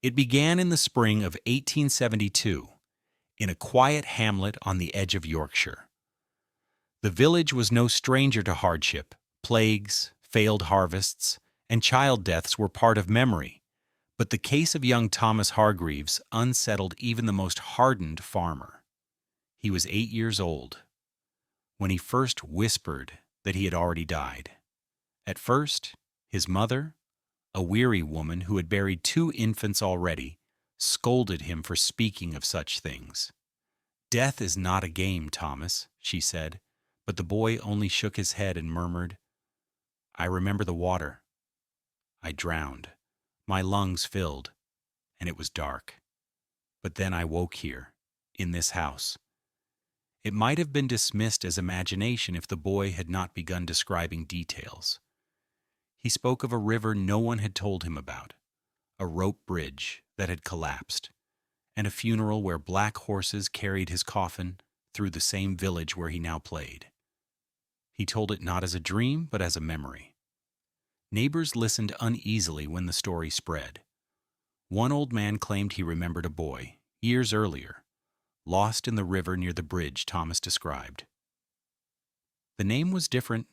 It began in the spring of 1872, in a quiet hamlet on the edge of Yorkshire. The village was no stranger to hardship. Plagues, failed harvests, and child deaths were part of memory, but the case of young Thomas Hargreaves unsettled even the most hardened farmer. He was 8 years old when he first whispered that he had already died. At first, his mother, a weary woman who had buried 2 infants already, scolded him for speaking of such things. "Death is not a game, Thomas," she said, but the boy only shook his head and murmured, "I remember the water. I drowned. My lungs filled, and it was dark. But then I woke here, in this house." It might have been dismissed as imagination if the boy had not begun describing details. He spoke of a river no one had told him about, a rope bridge that had collapsed, and a funeral where black horses carried his coffin through the same village where he now played. He told it not as a dream, but as a memory. Neighbors listened uneasily when the story spread. One old man claimed he remembered a boy, years earlier, lost in the river near the bridge Thomas described. The name was different,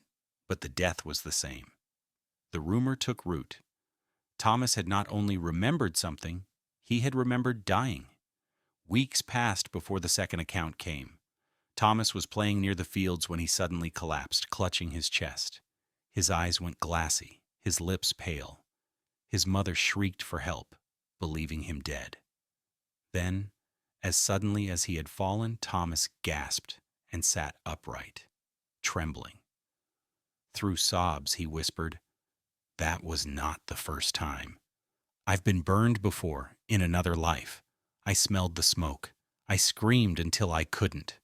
but the death was the same. The rumor took root. Thomas had not only remembered something, he had remembered dying. Weeks passed before the second account came. Thomas was playing near the fields when he suddenly collapsed, clutching his chest. His eyes went glassy, his lips pale. His mother shrieked for help, believing him dead. Then, as suddenly as he had fallen, Thomas gasped and sat upright, trembling. Through sobs, he whispered, "That was not the first time. I've been burned before, in another life. I smelled the smoke. I screamed until I couldn't."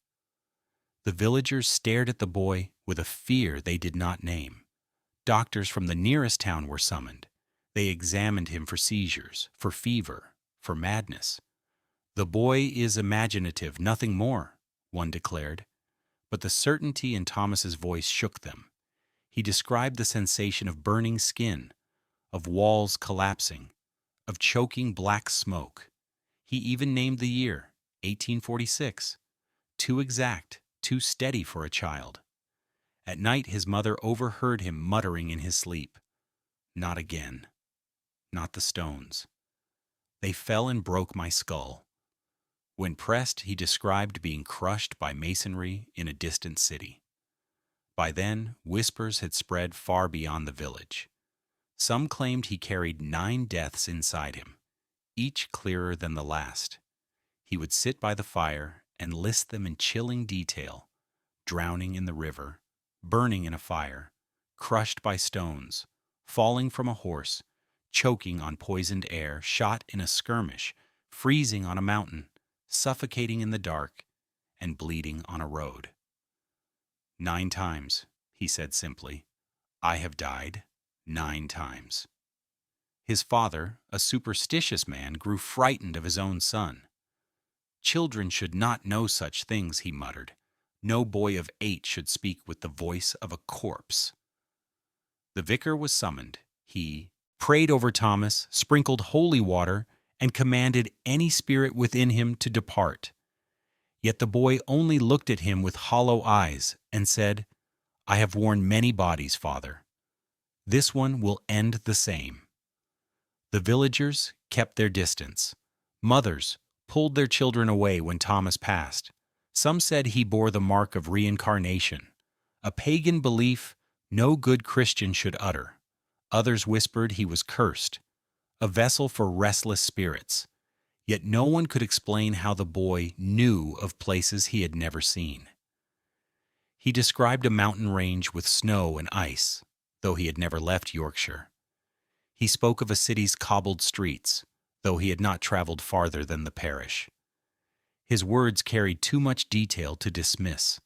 The villagers stared at the boy with a fear they did not name. Doctors from the nearest town were summoned. They examined him for seizures, for fever, for madness. "The boy is imaginative, nothing more," one declared. But the certainty in Thomas's voice shook them. He described the sensation of burning skin, of walls collapsing, of choking black smoke. He even named the year, 1846, too exact, too steady for a child. At night his mother overheard him muttering in his sleep, "Not again. Not the stones. They fell and broke my skull." When pressed, he described being crushed by masonry in a distant city. By then, whispers had spread far beyond the village. Some claimed he carried 9 deaths inside him, each clearer than the last. He would sit by the fire and list them in chilling detail: drowning in the river, burning in a fire, crushed by stones, falling from a horse, choking on poisoned air, shot in a skirmish, freezing on a mountain, suffocating in the dark, and bleeding on a road. "9 times, he said simply. "I have died 9 times. His father, a superstitious man, grew frightened of his own son. "Children should not know such things," he muttered. "No boy of 8 should speak with the voice of a corpse." The vicar was summoned. He prayed over Thomas, sprinkled holy water, and commanded any spirit within him to depart. Yet the boy only looked at him with hollow eyes and said, "I have worn many bodies, Father. This one will end the same." The villagers kept their distance. Mothers pulled their children away when Thomas passed. Some said he bore the mark of reincarnation, a pagan belief no good Christian should utter. Others whispered he was cursed, a vessel for restless spirits. Yet no one could explain how the boy knew of places he had never seen. He described a mountain range with snow and ice, though he had never left Yorkshire. He spoke of a city's cobbled streets, though he had not traveled farther than the parish. His words carried too much detail to dismiss.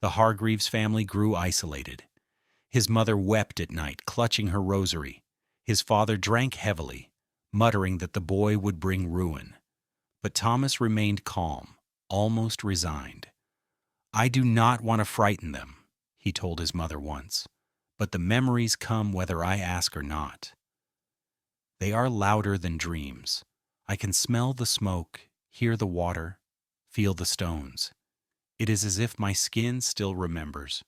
The Hargreaves family grew isolated. His mother wept at night, clutching her rosary. His father drank heavily, muttering that the boy would bring ruin. But Thomas remained calm, almost resigned. "I do not want to frighten them," he told his mother once, "but the memories come whether I ask or not. They are louder than dreams. I can smell the smoke, hear the water, feel the stones. It is as if my skin still remembers.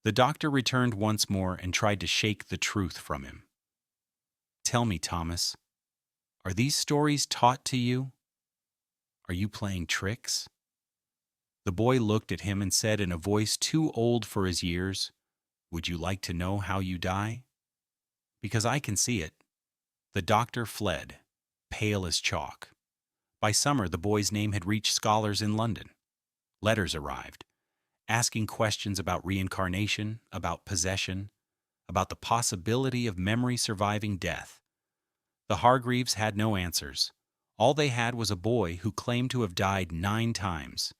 The doctor returned once more and tried to shake the truth from him. Tell me, Thomas, are these stories taught to you? Are you playing tricks? The boy looked at him and said in a voice too old for his years, Would you like to know how you die? Because I can see it. The doctor fled, pale as chalk. By summer, the boy's name had reached scholars in London. Letters arrived, asking questions about reincarnation, about possession, about the possibility of memory surviving death. The Hargreaves had no answers. All they had was a boy who claimed to have died 9 times,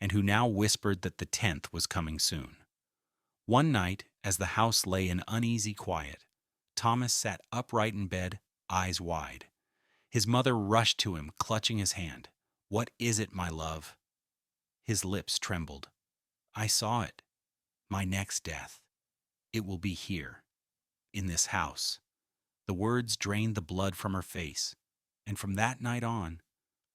and who now whispered that the 10th was coming soon. One night, as the house lay in uneasy quiet, Thomas sat upright in bed, eyes wide. His mother rushed to him, clutching his hand. "What is it, my love?" His lips trembled. "I saw it. My next death. It will be here, in this house." The words drained the blood from her face, and from that night on,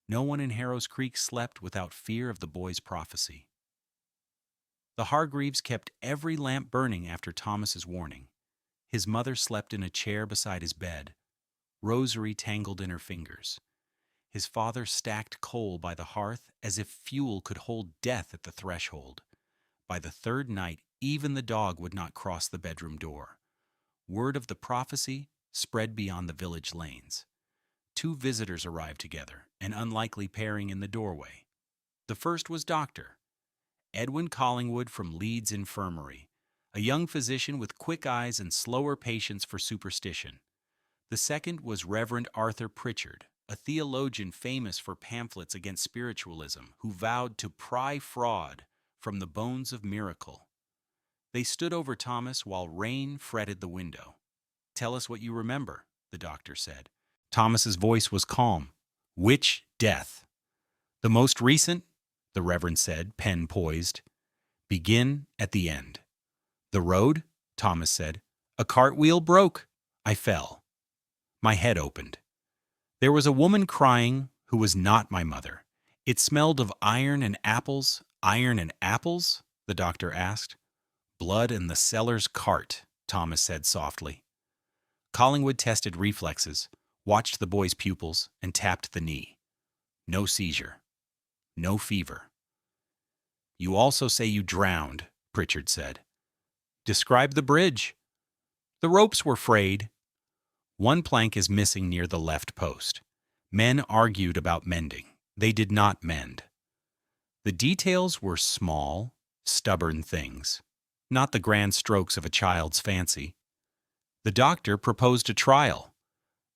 no one in Harrow's Creek slept without fear of the boy's prophecy. The Hargreaves kept every lamp burning after Thomas's warning. His mother slept in a chair beside his bed, rosary tangled in her fingers. His father stacked coal by the hearth as if fuel could hold death at the threshold. By the 3rd night, even the dog would not cross the bedroom door. Word of the prophecy spread beyond the village lanes. 2 visitors arrived together, an unlikely pairing in the doorway. The first was Dr. Edwin Collingwood from Leeds Infirmary, a young physician with quick eyes and slower patience for superstition. The second was Reverend Arthur Pritchard, a theologian famous for pamphlets against spiritualism, who vowed to pry fraud from the bones of miracle. They stood over Thomas while rain fretted the window. "Tell us what you remember," the doctor said. Thomas's voice was calm. "Which death?" "The most recent," the Reverend said, pen poised. "Begin at the end." "The road?" Thomas said. "A cartwheel broke. I fell. My head opened. There was a woman crying who was not my mother. It smelled of iron and apples." "Iron and apples?" the doctor asked. "Blood in the seller's cart," Thomas said softly. Collingwood tested reflexes, watched the boy's pupils, and tapped the knee. "No seizure. No fever." "You also say you drowned," Pritchard said. "Describe the bridge." "The ropes were frayed. One plank is missing near the left post. Men argued about mending. They did not mend. The details were small, stubborn things, not the grand strokes of a child's fancy. The doctor proposed a trial.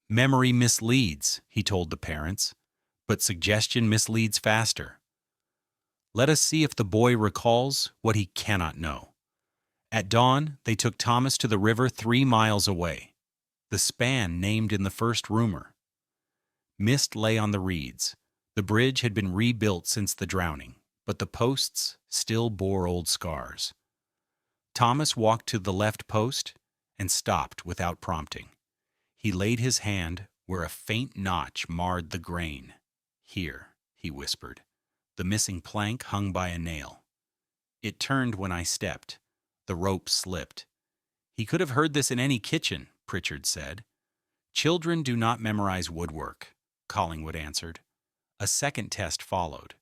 Memory misleads, he told the parents, but suggestion misleads faster. Let us see if the boy recalls what he cannot know. At dawn, they took Thomas to the river 3 miles away, the span named in the first rumor. Mist lay on the reeds. The bridge had been rebuilt since the drowning, but the posts still bore old scars. Thomas walked to the left post and stopped without prompting. He laid his hand where a faint notch marred the grain. "Here," he whispered. The missing plank hung by a nail. "It turned when I stepped. The rope slipped." He could have heard this in any kitchen, Pritchard said. "Children do not memorize woodwork," Collingwood answered. A second test followed.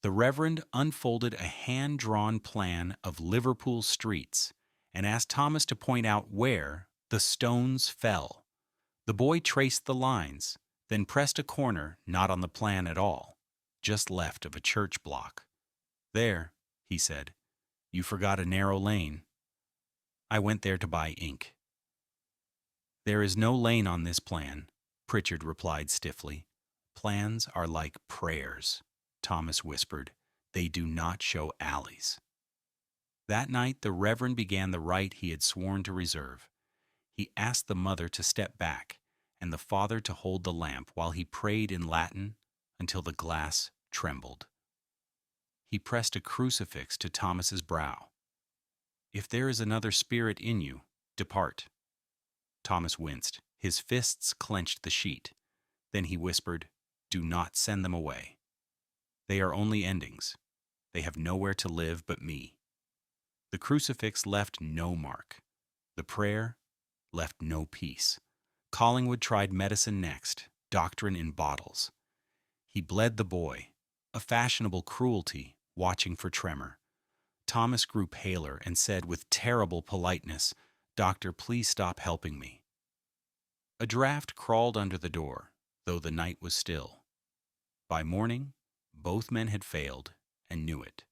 The Reverend unfolded a hand-drawn plan of Liverpool streets and asked Thomas to point out where the stones fell. The boy traced the lines, then pressed a corner not on the plan at all, just left of a church block. "There," he said, "you forgot a narrow lane. I went there to buy ink." "There is no lane on this plan," Pritchard replied stiffly. "Plans are like prayers," Thomas whispered. "They do not show alleys." That night the Reverend began the rite he had sworn to reserve. He asked the mother to step back and the father to hold the lamp while he prayed in Latin until the glass trembled. He pressed a crucifix to Thomas's brow. "If there is another spirit in you, depart." Thomas winced. His fists clenched the sheet. Then he whispered, "Do not send them away. They are only endings. They have nowhere to live but me." The crucifix left no mark. The prayer left no peace. Collingwood tried medicine next, doctrine in bottles. He bled the boy, a fashionable cruelty, watching for tremor. Thomas grew paler and said with terrible politeness, "Doctor, please stop helping me." A draft crawled under the door, though the night was still. By morning, both men had failed and knew it.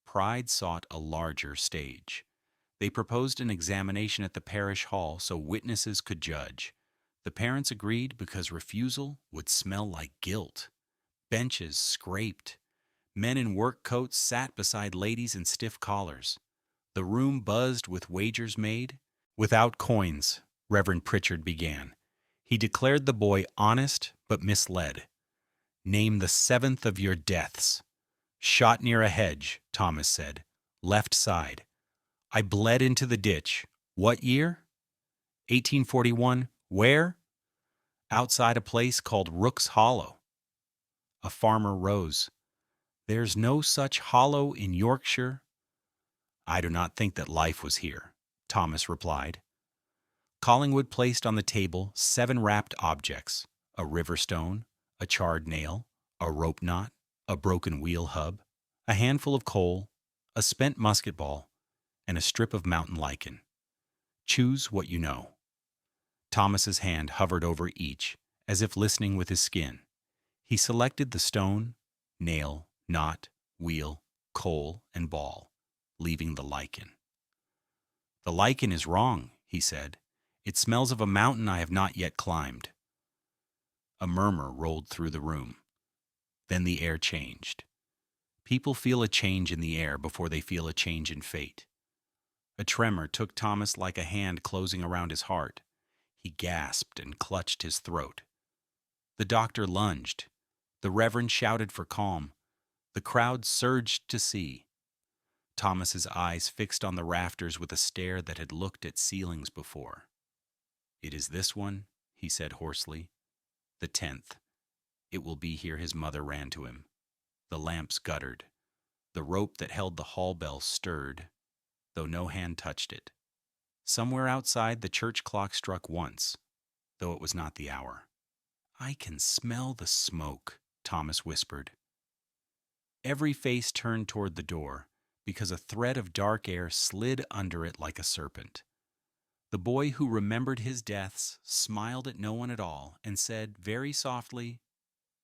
Pride sought a larger stage. They proposed an examination at the parish hall so witnesses could judge. The parents agreed because refusal would smell like guilt. Benches scraped. Men in work coats sat beside ladies in stiff collars. The room buzzed with wagers made. "Without coins," Reverend Pritchard began. He declared the boy honest but misled. "Name the seventh of your deaths." "Shot near a hedge," Thomas said. "Left side." "I bled into the ditch." "What year?" 1841. "Where?" "Outside a place called Rook's Hollow." A farmer rose. "There's no such hollow in Yorkshire." "I do not think that life was here," Thomas replied. Collingwood placed on the table 7 wrapped objects: a river stone, a charred nail, a rope knot, a broken wheel hub, a handful of coal, a spent musket ball, and a strip of mountain lichen. "Choose what you know." Thomas's hand hovered over each, as if listening with his skin. He selected the stone, nail, knot, wheel, coal, and ball, leaving the lichen. "The lichen is wrong," he said. "It smells of a mountain I have not yet climbed." A murmur rolled through the room. Then the air changed. People feel a change in the air before they feel a change in fate. A tremor took Thomas like a hand closing around his heart. He gasped and clutched his throat. The doctor lunged. The reverend shouted for calm. The crowd surged to see. Thomas's eyes fixed on the rafters with a stare that had looked at ceilings before. "It is this one," he said hoarsely. "The 10th. It will be here." His mother ran to him. The lamps guttered. The rope that held the hall bell stirred, though no hand touched it. Somewhere outside, the church clock struck once, though it was not the hour. "I can smell the smoke," Thomas whispered. Every face turned toward the door, because a thread of dark air slid under it like a serpent. The boy who remembered his deaths smiled at no one at all and said very softly,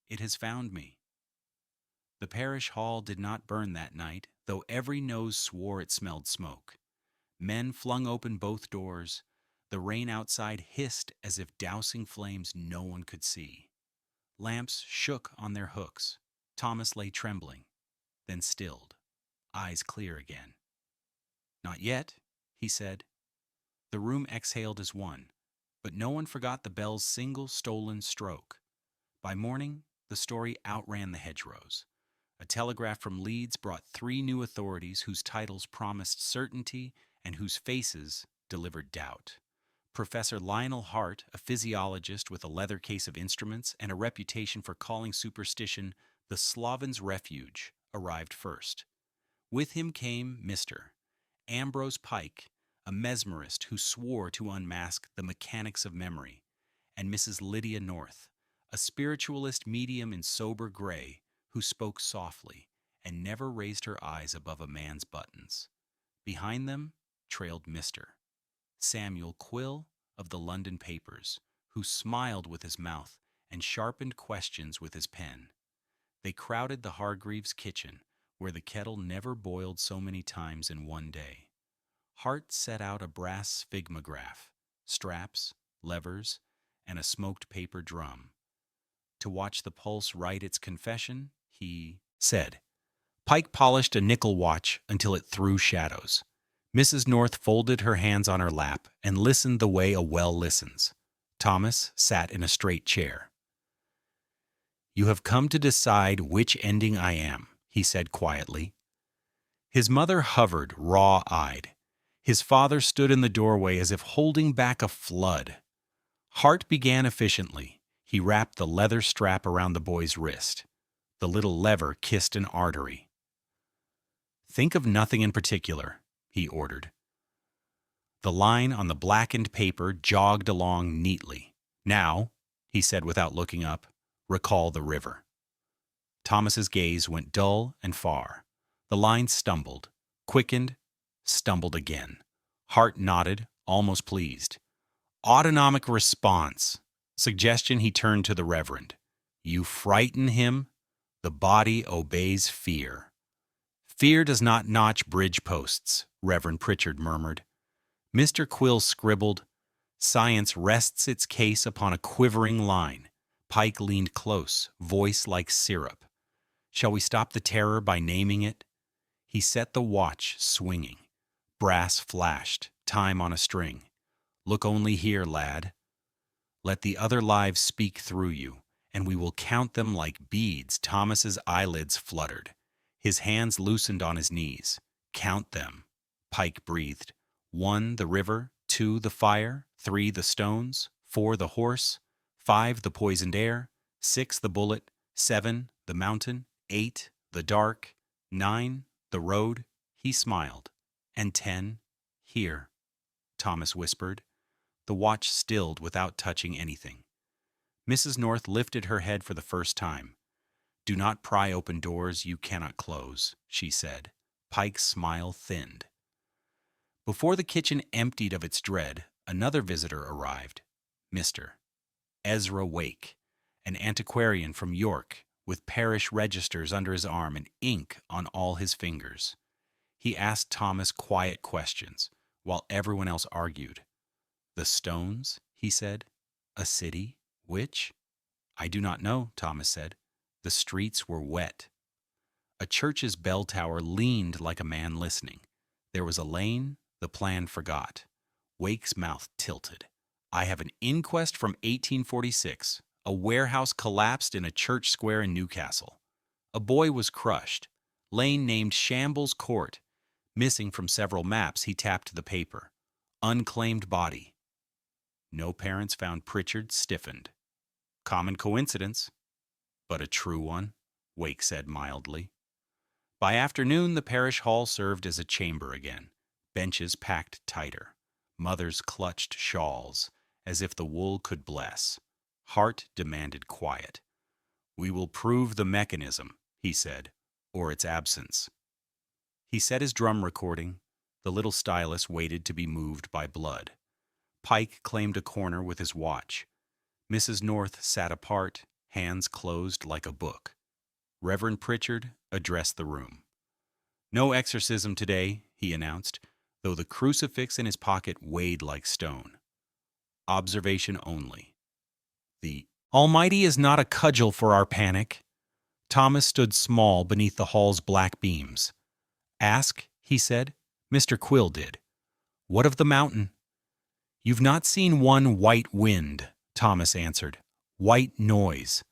"It has found me." The parish hall did not burn that night, though every nose swore it smelled smoke. Men flung open both doors. The rain outside hissed as if dousing flames no one could see. Lamps shook on their hooks. Thomas lay trembling, then stilled, eyes clear again. "Not yet," he said. The room exhaled as one, but no one forgot the bell's single stolen stroke. By morning, the story outran the hedgerows. A telegraph from Leeds brought 3 new authorities whose titles promised certainty and whose faces delivered doubt. Professor Lionel Hart, a physiologist with a leather case of instruments and a reputation for calling superstition the Sloven's refuge, arrived first. With him came Mr. Ambrose Pike, a mesmerist who swore to unmask the mechanics of memory, and Mrs. Lydia North, a spiritualist medium in sober gray who spoke softly and never raised her eyes above a man's buttons. Behind them trailed Mr. Samuel Quill of the London papers, who smiled with his mouth and sharpened questions with his pen. They crowded the Hargreaves' kitchen, where the kettle never boiled so many times in one day. Hart set out a brass sphygmograph, straps, levers, and a smoked paper drum. To watch the pulse write its confession, he said. Pike polished a nickel watch until it threw shadows. Mrs. North folded her hands on her lap and listened the way a well listens. Thomas sat in a straight chair. "You have come to decide which ending I am," he said quietly. His mother hovered, raw-eyed. His father stood in the doorway as if holding back a flood. Hart began efficiently. He wrapped the leather strap around the boy's wrist. The little lever kissed an artery. "Think of nothing in particular," he ordered. The line on the blackened paper jogged along neatly. "Now," he said without looking up, "recall the river." Thomas's gaze went dull and far. The line stumbled, quickened, stumbled again. Hart nodded, almost pleased. "Autonomic response." Suggestion. He turned to the Reverend. "You frighten him, the body obeys fear." "Fear does not notch bridge posts," Reverend Pritchard murmured. Mr. Quill scribbled, "Science rests its case upon a quivering line." Pike leaned close, voice like syrup. "Shall we stop the terror by naming it?" He set the watch swinging. Brass flashed, time on a string. "Look only here, lad. Let the other lives speak through you, and we will count them like beads." Thomas's eyelids fluttered. His hands loosened on his knees. "Count them," Pike breathed. 1, the river. 2, the fire. 3, the stones. 4, the horse. 5, the poisoned air. 6, the bullet. 7, the mountain. 8, the dark. 9, the road. He smiled. "And 10, here," Thomas whispered. The watch stilled without touching anything. Mrs. North lifted her head for the first time. "Do not pry open doors you cannot close," she said. Pike's smile thinned. Before the kitchen emptied of its dread, another visitor arrived. Mr. Ezra Wake, an antiquarian from York, with parish registers under his arm and ink on all his fingers. He asked Thomas quiet questions, while everyone else argued. "The stones," he said. "A city? Which?" "I do not know," Thomas said. "The streets were wet." A church's bell tower leaned like a man listening. There was a lane, the plan forgot. Wake's mouth tilted. "I have an inquest from 1846. A warehouse collapsed in a church square in Newcastle. A boy was crushed. Lane named Shambles Court. Missing from several maps." He tapped the paper. "Unclaimed body." No parents found. Pritchard stiffened. "Common coincidence, but a true one," Wake said mildly. By afternoon, the parish hall served as a chamber again. Benches packed tighter. Mothers clutched shawls, as if the wool could bless. Hart demanded quiet. "We will prove the mechanism," he said, "or its absence." He set his drum recording. The little stylus waited to be moved by blood. Pike claimed a corner with his watch. Mrs. North sat apart, hands closed like a book. Reverend Pritchard addressed the room. "No exorcism today," he announced, though the crucifix in his pocket weighed like stone. "Observation only. The Almighty is not a cudgel for our panic." Thomas stood small beneath the hall's black beams. "Ask," he said. "Mr. Quill did. What of the mountain?" "You've not seen one white wind," Thomas answered. "White noise."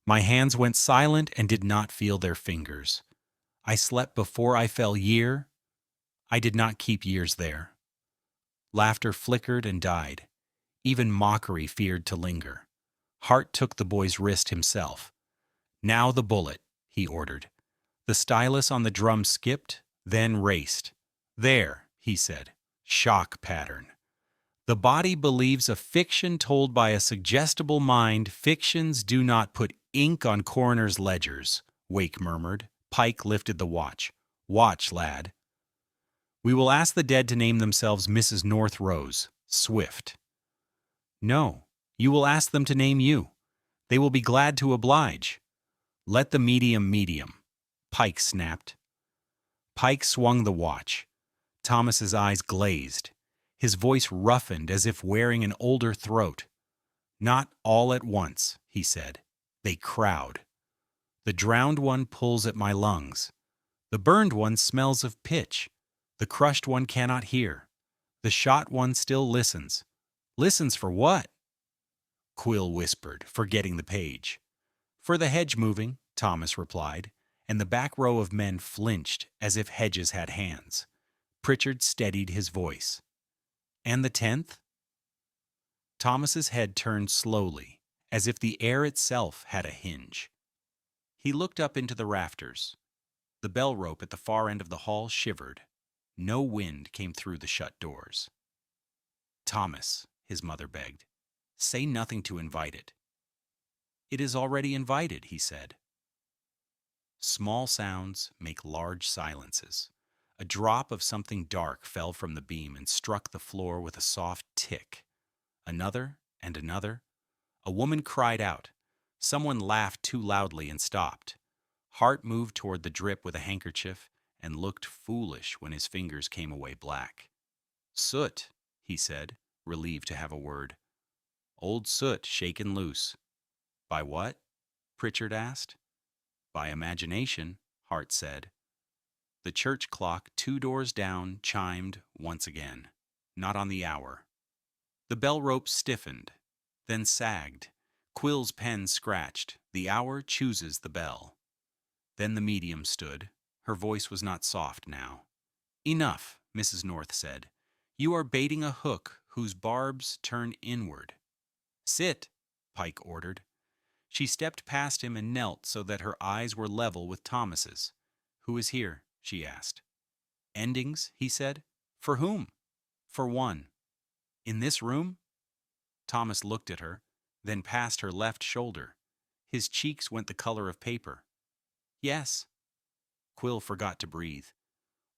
My hands went silent and did not feel their fingers. I slept before I fell year. I did not keep years there. Laughter flickered and died. Even mockery feared to linger. Hart took the boy's wrist himself. "Now the bullet," he ordered. The stylus on the drum skipped, then raced. "There," he said. "Shock pattern." "The body believes a fiction told by a suggestible mind. Fictions do not put ink on coroners' ledgers," Wake murmured. Pike lifted the watch. "Watch, lad." "We will ask the dead to name themselves Mrs. North Rose. Swift." "No, you will ask them to name you. They will be glad to oblige." "Let the medium," Pike snapped. Pike swung the watch. Thomas's eyes glazed. His voice roughened as if wearing an older throat. "Not all at once," he said. "They crowd. The drowned one pulls at my lungs. The burned one smells of pitch. The crushed one cannot hear. The shot one still listens. Listens for what?" Quill whispered, forgetting the page. "For the hedge moving," Thomas replied, and the back row of men flinched as if hedges had hands. Pritchard steadied his voice. "And the 10th?" Thomas's head turned slowly, as if the air itself had a hinge. He looked up into the rafters. The bell rope at the far end of the hall shivered. No wind came through the shut doors. "Thomas," his mother begged, "say nothing to invite it." "It is already invited," he said. Small sounds make large silences. A drop of something dark fell from the beam and struck the floor with a soft tick. Another and another. A woman cried out. Someone laughed too loudly and stopped. Hart moved toward the drip with a handkerchief and looked foolish when his fingers came away black. "Soot," he said, relieved to have a word. "Old soot shaken loose." "By what?" Pritchard asked. "By imagination," Hart said. The church clock 2 doors down chimed once again, not on the hour. The bell rope stiffened, then sagged. Quill's pen scratched. The hour chooses the bell. Then the medium stood. Her voice was not soft now. "Enough," Mrs. North said. "You are baiting a hook whose barbs turn inward." "Sit," Pike ordered. She stepped past him and knelt so that her eyes were level with Thomas's. "Who is here?" she asked. "Endings," he said. "For whom?" "For one." "In this room?" Thomas looked at her, then past her left shoulder. His cheeks went the color of paper. "Yes." Quill forgot to breathe.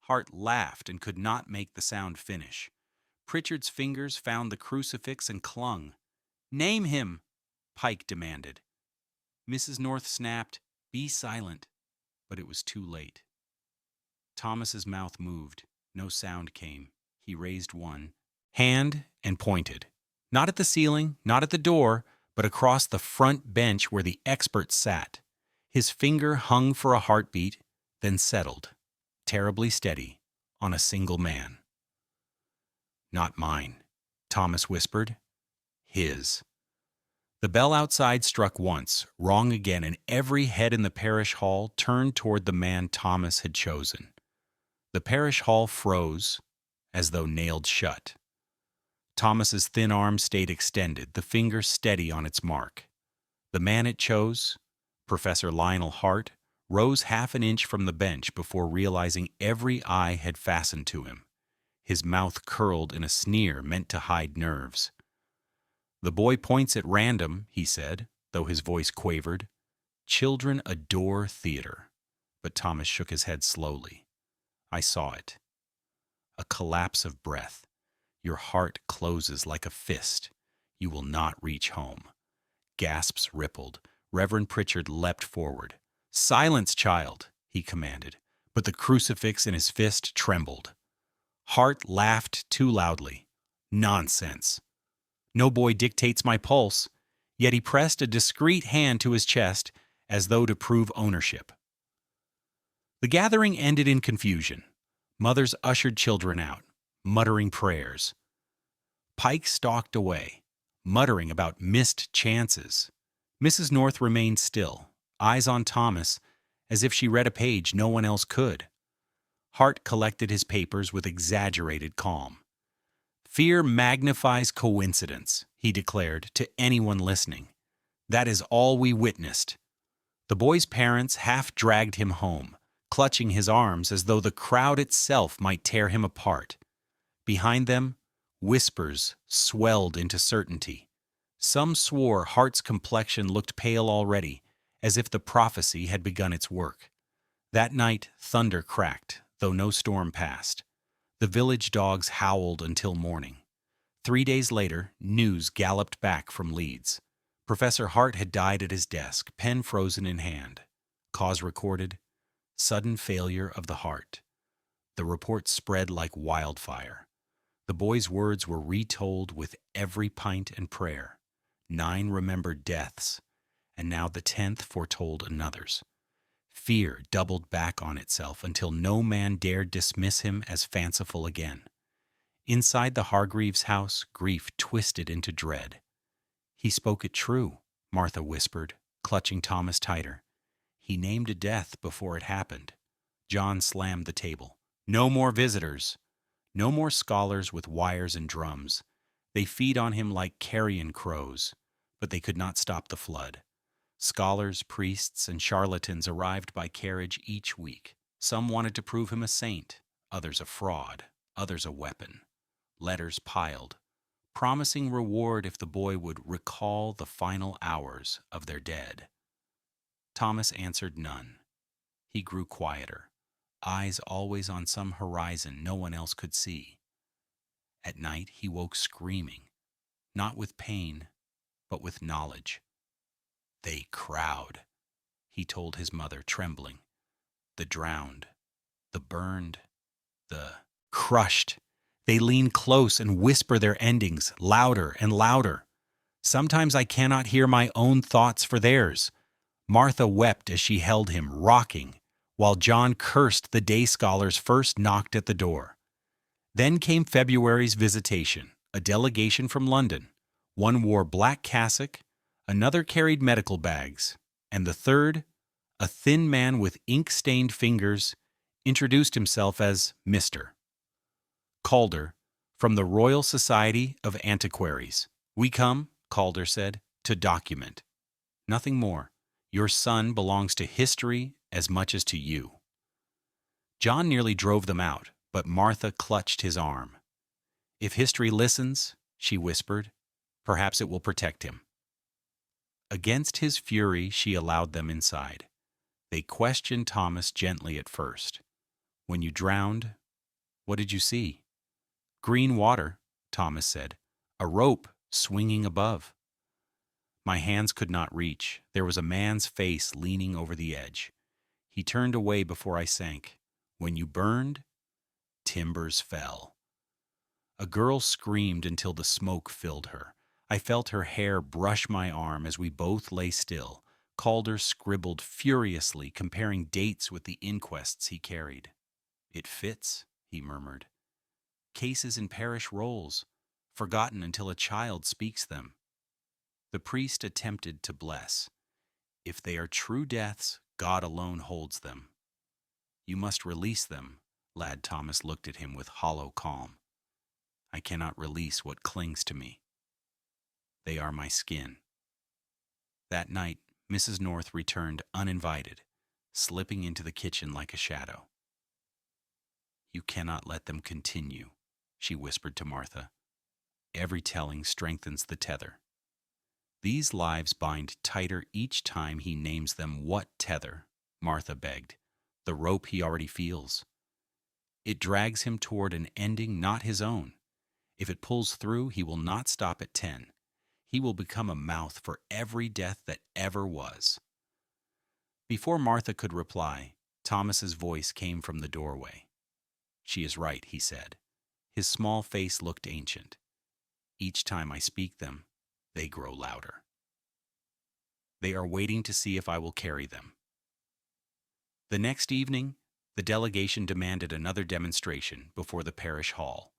Hart laughed and could not make the sound finish. Pritchard's fingers found the crucifix and clung. "Name him," Pike demanded. Mrs. North snapped, "Be silent," but it was too late. Thomas's mouth moved. No sound came. He raised one hand and pointed. Not at the ceiling, not at the door, but across the front bench where the expert sat. His finger hung for a heartbeat, then settled, terribly steady, on a single man. "Not mine," Thomas whispered. "His." The bell outside struck once, rang again, and every head in the parish hall turned toward the man Thomas had chosen. The parish hall froze, as though nailed shut. Thomas's thin arm stayed extended, the finger steady on its mark. The man it chose, Professor Lionel Hart, rose half an inch from the bench before realizing every eye had fastened to him. His mouth curled in a sneer meant to hide nerves. "The boy points at random," he said, though his voice quavered. "Children adore theater." But Thomas shook his head slowly. "I saw it." A collapse of breath. Your heart closes like a fist. You will not reach home. Gasps rippled. Reverend Pritchard leapt forward. "Silence, child," he commanded, but the crucifix in his fist trembled. Hart laughed too loudly. "Nonsense. No boy dictates my pulse," yet he pressed a discreet hand to his chest as though to prove ownership. The gathering ended in confusion. Mothers ushered children out, muttering prayers. Pike stalked away, muttering about missed chances. Mrs. North remained still, eyes on Thomas, as if she read a page no one else could. Hart collected his papers with exaggerated calm. "Fear magnifies coincidence," he declared to anyone listening. "That is all we witnessed." The boy's parents half dragged him home, clutching his arms as though the crowd itself might tear him apart. Behind them, whispers swelled into certainty. Some swore Hart's complexion looked pale already, as if the prophecy had begun its work. That night, thunder cracked, though no storm passed. The village dogs howled until morning. 3 days later, news galloped back from Leeds. Professor Hart had died at his desk, pen frozen in hand. Cause recorded: sudden failure of the heart. The report spread like wildfire. The boy's words were retold with every pint and prayer. 9 remembered deaths, and now the 10th foretold another's. Fear doubled back on itself until no man dared dismiss him as fanciful again. Inside the Hargreaves' house, grief twisted into dread. "He spoke it true," Martha whispered, clutching Thomas tighter. "He named a death before it happened." John slammed the table. "No more visitors. No more scholars with wires and drums. They feed on him like carrion crows. but they could not stop the flood. Scholars, priests, and charlatans arrived by carriage each week. Some wanted to prove him a saint, others a fraud, others a weapon. Letters piled, promising reward if the boy would recall the final hours of their dead. Thomas answered none. He grew quieter, eyes always on some horizon no one else could see. At night he woke screaming, not with pain, but with knowledge. "They crowd," he told his mother, trembling. "The drowned, the burned, the crushed. They lean close and whisper their endings, louder and louder. Sometimes I cannot hear my own thoughts for theirs." Martha wept as she held him, rocking, while John cursed the day scholars first knocked at the door. Then came February's visitation, a delegation from London. One wore black cassock, another carried medical bags, and the third, a thin man with ink-stained fingers, introduced himself as Mr. Calder, from the Royal Society of Antiquaries. "We come," Calder said, "to document. Nothing more. Your son belongs to history as much as to you." John nearly drove them out, but Martha clutched his arm. "If history listens," she whispered, "perhaps it will protect him." Against his fury, she allowed them inside. They questioned Thomas gently at first. "When you drowned, what did you see?" "Green water," Thomas said. "A rope swinging above." My hands could not reach. There was a man's face leaning over the edge. He turned away before I sank. "When you burned, timbers fell." A girl screamed until the smoke filled her. I felt her hair brush my arm as we both lay still. Calder scribbled furiously, comparing dates with the inquests he carried. "It fits," he murmured. "Cases in parish rolls, forgotten until a child speaks them." The priest attempted to bless. "If they are true deaths, God alone holds them." "You must release them." Lad Thomas looked at him with hollow calm. "I cannot release what clings to me. They are my skin." That night, Mrs. North returned uninvited, slipping into the kitchen like a shadow. "You cannot let them continue," she whispered to Martha. "Every telling strengthens the tether. These lives bind tighter each time he names them." "What tether?" Martha begged. "The rope he already feels. It drags him toward an ending not his own. If it pulls through, he will not stop at 10. He will become a mouth for every death that ever was." Before Martha could reply, Thomas's voice came from the doorway. "She is right," he said. His small face looked ancient. "Each time I speak them, they grow louder. They are waiting to see if I will carry them." The next evening, the delegation demanded another demonstration before the parish hall.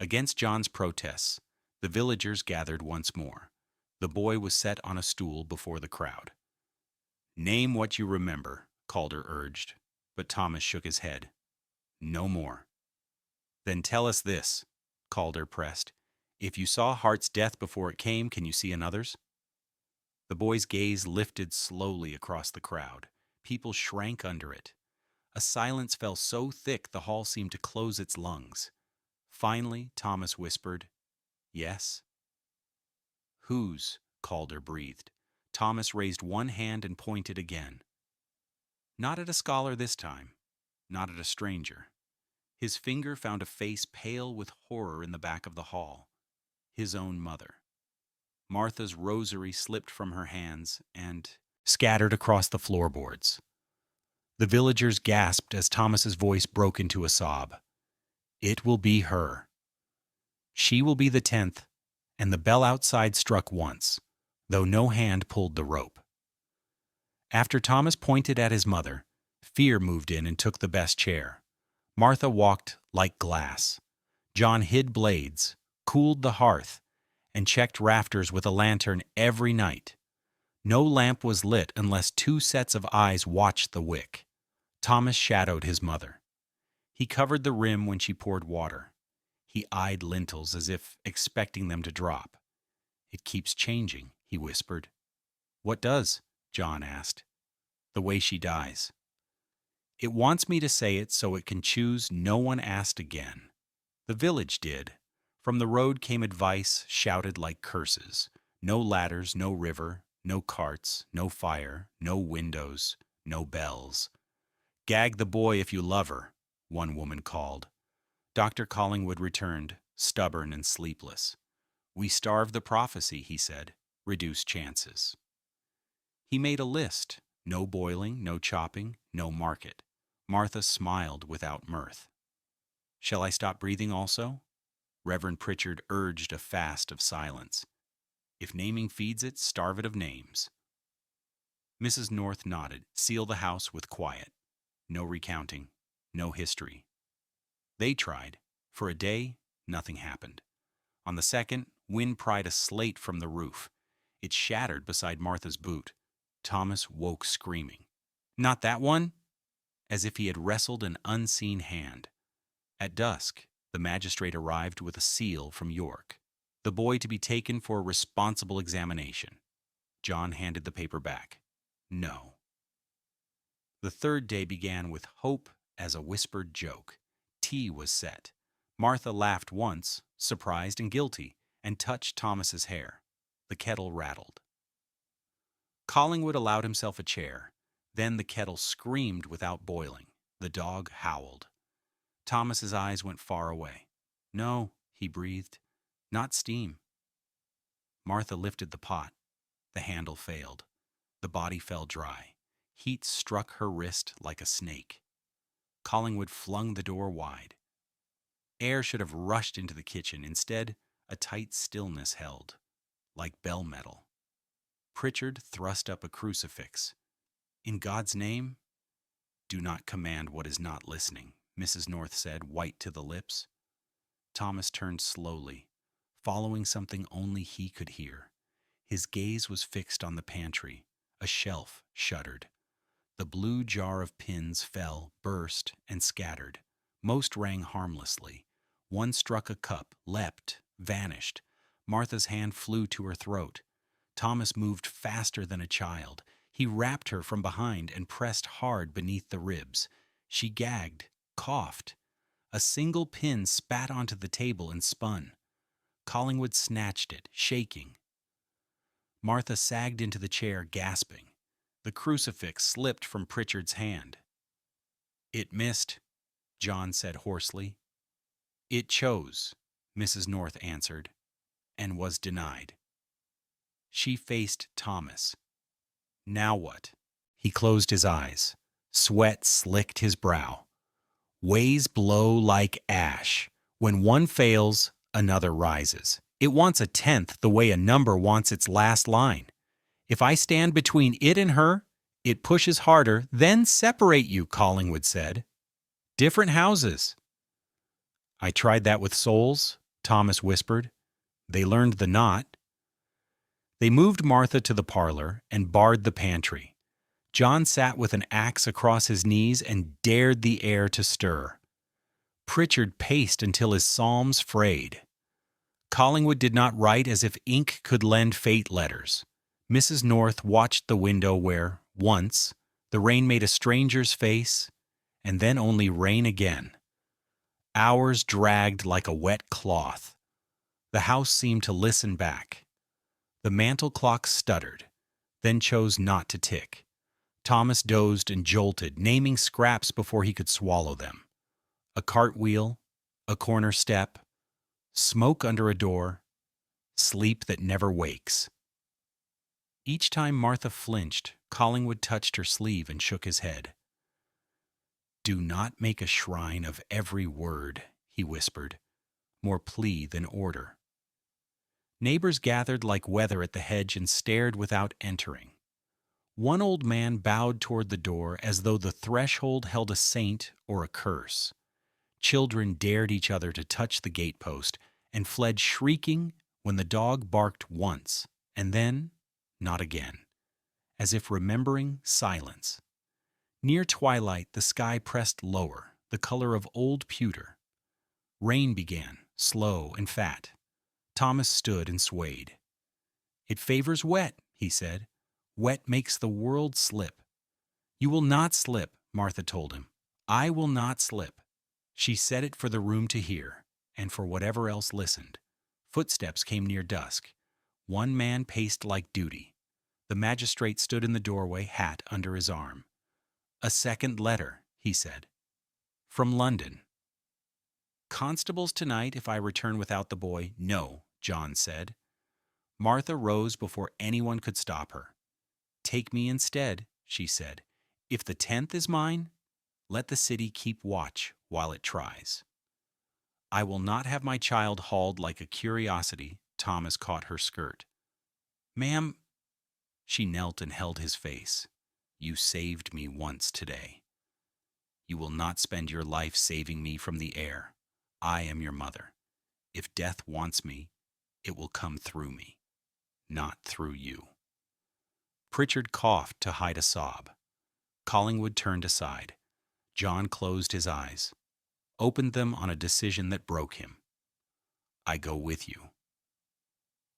Against John's protests, the villagers gathered once more. The boy was set on a stool before the crowd. "Name what you remember," Calder urged, but Thomas shook his head. "No more." "Then tell us this," Calder pressed. "If you saw Hart's death before it came, can you see another's?" The boy's gaze lifted slowly across the crowd. People shrank under it. A silence fell so thick the hall seemed to close its lungs. Finally, Thomas whispered, "Yes." "Whose?" Calder breathed. Thomas raised one hand and pointed again. Not at a scholar this time, not at a stranger. His finger found a face pale with horror in the back of the hall. His own mother. Martha's rosary slipped from her hands and scattered across the floorboards. The villagers gasped as Thomas's voice broke into a sob. "It will be her. She will be the 10th, and the bell outside struck once, though no hand pulled the rope." After Thomas pointed at his mother, fear moved in and took the best chair. Martha walked like glass. John hid blades, cooled the hearth, and checked rafters with a lantern every night. No lamp was lit unless 2 sets of eyes watched the wick. Thomas shadowed his mother. He covered the rim when she poured water. He eyed lintels as if expecting them to drop. "It keeps changing," he whispered. What does? John asked. The way she dies. It wants me to say it so it can choose no one asked again. The village did. From the road came advice shouted like curses. No ladders, no river, no carts, no fire, no windows, no bells. Gag the boy if you love her, one woman called. Dr. Collingwood returned, stubborn and sleepless. We starve the prophecy, he said. Reduce chances. He made a list. No boiling, no chopping, no market. Martha smiled without mirth. Shall I stop breathing also? Reverend Pritchard urged a fast of silence. If naming feeds it, starve it of names. Mrs. North nodded. Seal the house with quiet. No recounting. No history. They tried. For a day, nothing happened. On the second, wind pried a slate from the roof. It shattered beside Martha's boot. Thomas woke screaming. Not that one? As if he had wrestled an unseen hand. At dusk, the magistrate arrived with a seal from York. The boy to be taken for a responsible examination. John handed the paper back. No. The third day began with hope as a whispered joke. Tea was set. Martha laughed once, surprised and guilty, and touched Thomas's hair. The kettle rattled. Collingwood allowed himself a chair. Then the kettle screamed without boiling. The dog howled. Thomas's eyes went far away. No, he breathed. Not steam. Martha lifted the pot. The handle failed. The body fell dry. Heat struck her wrist like a snake. Collingwood flung the door wide. Air should have rushed into the kitchen. Instead, a tight stillness held, like bell metal. Pritchard thrust up a crucifix. In God's name, do not command what is not listening, Mrs. North said, white to the lips. Thomas turned slowly, following something only he could hear. His gaze was fixed on the pantry. A shelf shuddered. The blue jar of pins fell, burst, and scattered. Most rang harmlessly. One struck a cup, leapt, vanished. Martha's hand flew to her throat. Thomas moved faster than a child. He wrapped her from behind and pressed hard beneath the ribs. She gagged, coughed. A single pin spat onto the table and spun. Collingwood snatched it, shaking. Martha sagged into the chair, gasping. The crucifix slipped from Pritchard's hand. It missed, John said hoarsely. It chose, Mrs. North answered, and was denied. She faced Thomas. Now what? He closed his eyes. Sweat slicked his brow. Ways blow like ash. When one fails, another rises. It wants a tenth the way a number wants its last line. If I stand between it and her, it pushes harder, then separate you, Collingwood said. Different houses. I tried that with souls, Thomas whispered. They learned the knot. They moved Martha to the parlor and barred the pantry. John sat with an axe across his knees and dared the air to stir. Pritchard paced until his psalms frayed. Collingwood did not write as if ink could lend fate letters. Mrs. North watched the window where, once, the rain made a stranger's face, and then only rain again. Hours dragged like a wet cloth. The house seemed to listen back. The mantel clock stuttered, then chose not to tick. Thomas dozed and jolted, naming scraps before he could swallow them. A cartwheel, a corner step, smoke under a door, sleep that never wakes. Each time Martha flinched, Collingwood touched her sleeve and shook his head. Do not make a shrine of every word, he whispered, more plea than order. Neighbors gathered like weather at the hedge and stared without entering. One old man bowed toward the door as though the threshold held a saint or a curse. Children dared each other to touch the gatepost and fled shrieking when the dog barked once, and then not again, as if remembering silence. Near twilight, the sky pressed lower, the color of old pewter. Rain began, slow and fat. Thomas stood and swayed. "It favors wet," he said. "Wet makes the world slip." "You will not slip," Martha told him. "I will not slip." She said it for the room to hear, and for whatever else listened. Footsteps came near dusk. One man paced like duty. The magistrate stood in the doorway, hat under his arm. "A second letter," he said. "From London." "Constables tonight if I return without the boy?" "No," John said. Martha rose before anyone could stop her. "Take me instead," she said. "If the 10th is mine, let the city keep watch while it tries." "I will not have my child hauled like a curiosity." Thomas caught her skirt. "Ma'am," she knelt and held his face. "You saved me once today. You will not spend your life saving me from the air. I am your mother. If death wants me, it will come through me, not through you." Pritchard coughed to hide a sob. Collingwood turned aside. John closed his eyes, opened them on a decision that broke him. "I go with you."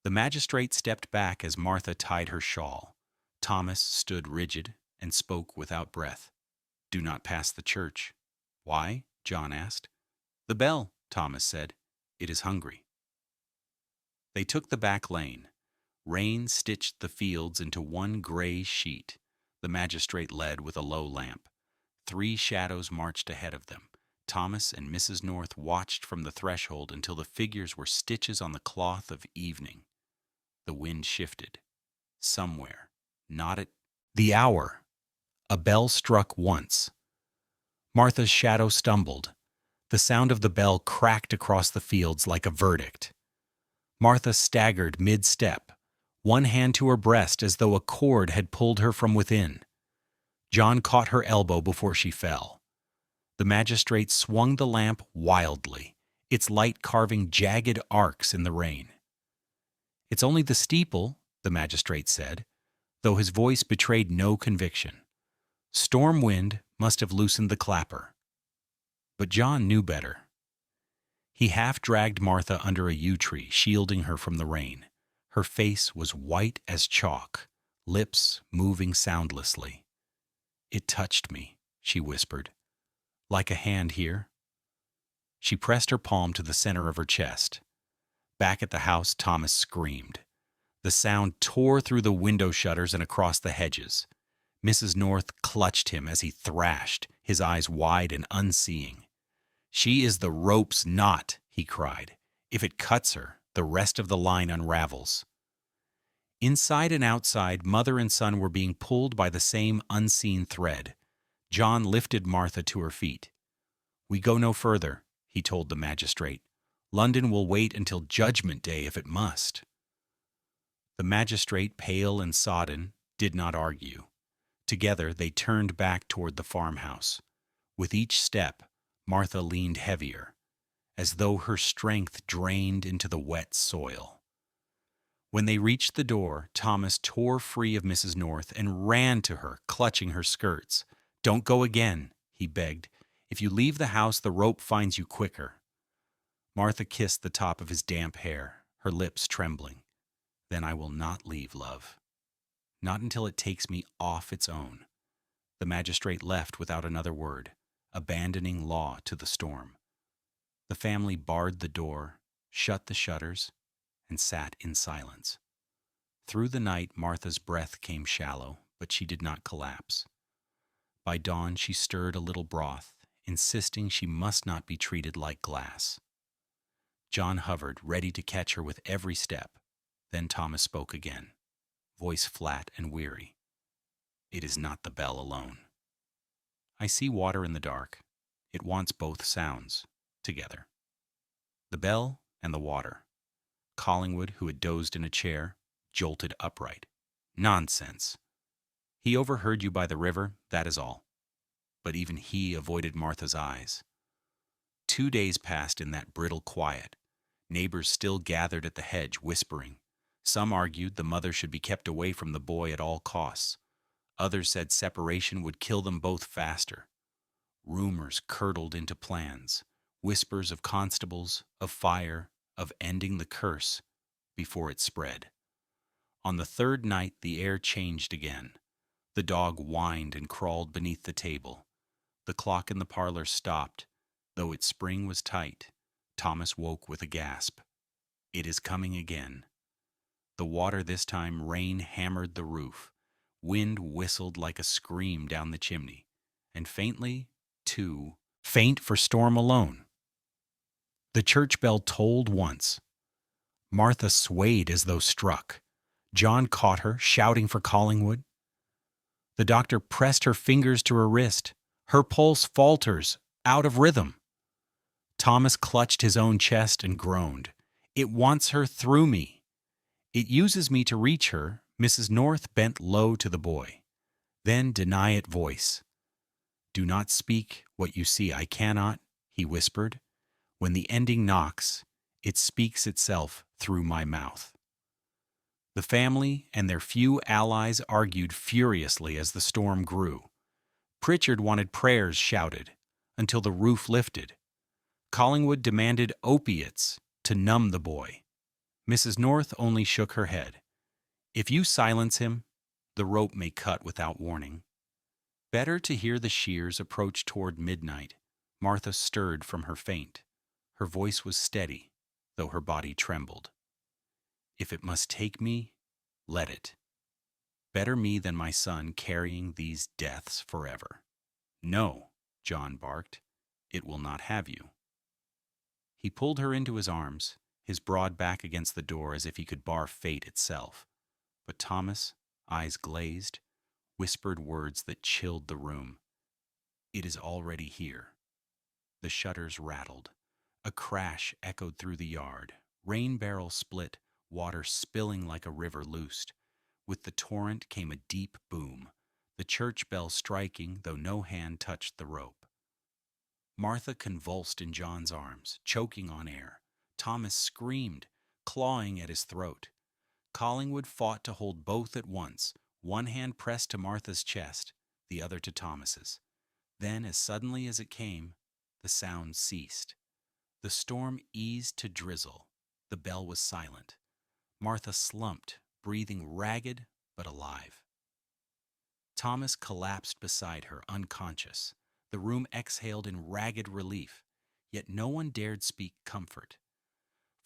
The magistrate stepped back as Martha tied her shawl. Thomas stood rigid and spoke without breath. "Do not pass the church." "Why?" John asked. "The bell," Thomas said. "It is hungry." They took the back lane. Rain stitched the fields into one gray sheet. The magistrate led with a low lamp. 3 shadows marched ahead of them. Thomas and Mrs. North watched from the threshold until the figures were stitches on the cloth of evening. The wind shifted. Somewhere, not at the hour, a bell struck once. Martha's shadow stumbled. The sound of the bell cracked across the fields like a verdict. Martha staggered mid-step, one hand to her breast as though a cord had pulled her from within. John caught her elbow before she fell. The magistrate swung the lamp wildly, its light carving jagged arcs in the rain. "It's only the steeple," the magistrate said, though his voice betrayed no conviction. "Storm wind must have loosened the clapper." But John knew better. He half dragged Martha under a yew tree, shielding her from the rain. Her face was white as chalk, lips moving soundlessly. "It touched me," she whispered. "Like a hand here." She pressed her palm to the center of her chest. Back at the house, Thomas screamed. The sound tore through the window shutters and across the hedges. Mrs. North clutched him as he thrashed, his eyes wide and unseeing. "She is the rope's knot," he cried. "If it cuts her, the rest of the line unravels." Inside and outside, mother and son were being pulled by the same unseen thread. John lifted Martha to her feet. "We go no further," he told the magistrate. "London will wait until Judgment Day if it must." The magistrate, pale and sodden, did not argue. Together they turned back toward the farmhouse. With each step, Martha leaned heavier, as though her strength drained into the wet soil. When they reached the door, Thomas tore free of Mrs. North and ran to her, clutching her skirts. "Don't go again," he begged. "If you leave the house, the rope finds you quicker." Martha kissed the top of his damp hair, her lips trembling. "Then I will not leave, love. Not until it takes me off its own." The magistrate left without another word, abandoning law to the storm. The family barred the door, shut the shutters, and sat in silence. Through the night, Martha's breath came shallow, but she did not collapse. By dawn, she stirred a little broth, insisting she must not be treated like glass. John hovered, ready to catch her with every step. Then Thomas spoke again, voice flat and weary. "It is not the bell alone. I see water in the dark. It wants both sounds, together. The bell and the water." Collingwood, who had dozed in a chair, jolted upright. "Nonsense. He overheard you by the river, that is all." But even he avoided Martha's eyes. 2 days passed in that brittle quiet. Neighbors still gathered at the hedge, whispering. Some argued the mother should be kept away from the boy at all costs. Others said separation would kill them both faster. Rumors curdled into plans, whispers of constables, of fire, of ending the curse before it spread. On the third night the air changed again. The dog whined and crawled beneath the table. The clock in the parlor stopped. Though its spring was tight, Thomas woke with a gasp. It is coming again. The water this time rain hammered the roof. Wind whistled like a scream down the chimney. And faintly, too, faint for storm alone. The church bell tolled once. Martha swayed as though struck. John caught her, shouting for Collingwood. The doctor pressed her fingers to her wrist. Her pulse falters, out of rhythm. Thomas clutched his own chest and groaned. It wants her through me. It uses me to reach her. Mrs. North bent low to the boy. Then deny it voice. Do not speak what you see. I cannot, he whispered. When the ending knocks, it speaks itself through my mouth. The family and their few allies argued furiously as the storm grew. Pritchard wanted prayers shouted until the roof lifted. Collingwood demanded opiates to numb the boy. Mrs. North only shook her head. If you silence him, the rope may cut without warning. Better to hear the shears approach toward midnight. Martha stirred from her faint. Her voice was steady, though her body trembled. If it must take me, let it. Better me than my son carrying these deaths forever. No, John barked. It will not have you. He pulled her into his arms, his broad back against the door as if he could bar fate itself. But Thomas, eyes glazed, whispered words that chilled the room. It is already here. The shutters rattled. A crash echoed through the yard. Rain barrel split, water spilling like a river loosed. With the torrent came a deep boom, the church bell striking, though no hand touched the rope. Martha convulsed in John's arms, choking on air. Thomas screamed, clawing at his throat. Collingwood fought to hold both at once, one hand pressed to Martha's chest, the other to Thomas's. Then, as suddenly as it came, the sound ceased. The storm eased to drizzle. The bell was silent. Martha slumped, breathing ragged but alive. Thomas collapsed beside her, unconscious. The room exhaled in ragged relief, yet no one dared speak comfort.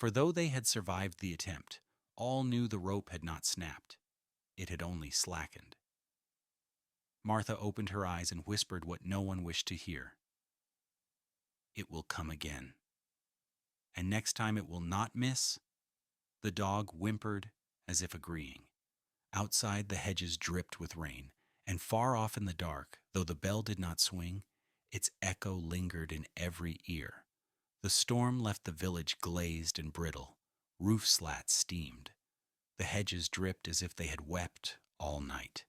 For though they had survived the attempt, all knew the rope had not snapped. It had only slackened. Martha opened her eyes and whispered what no one wished to hear. It will come again. And next time it will not miss. The dog whimpered as if agreeing. Outside the hedges dripped with rain, and far off in the dark, though the bell did not swing, its echo lingered in every ear. The storm left the village glazed and brittle. Roof slats steamed. The hedges dripped as if they had wept all night.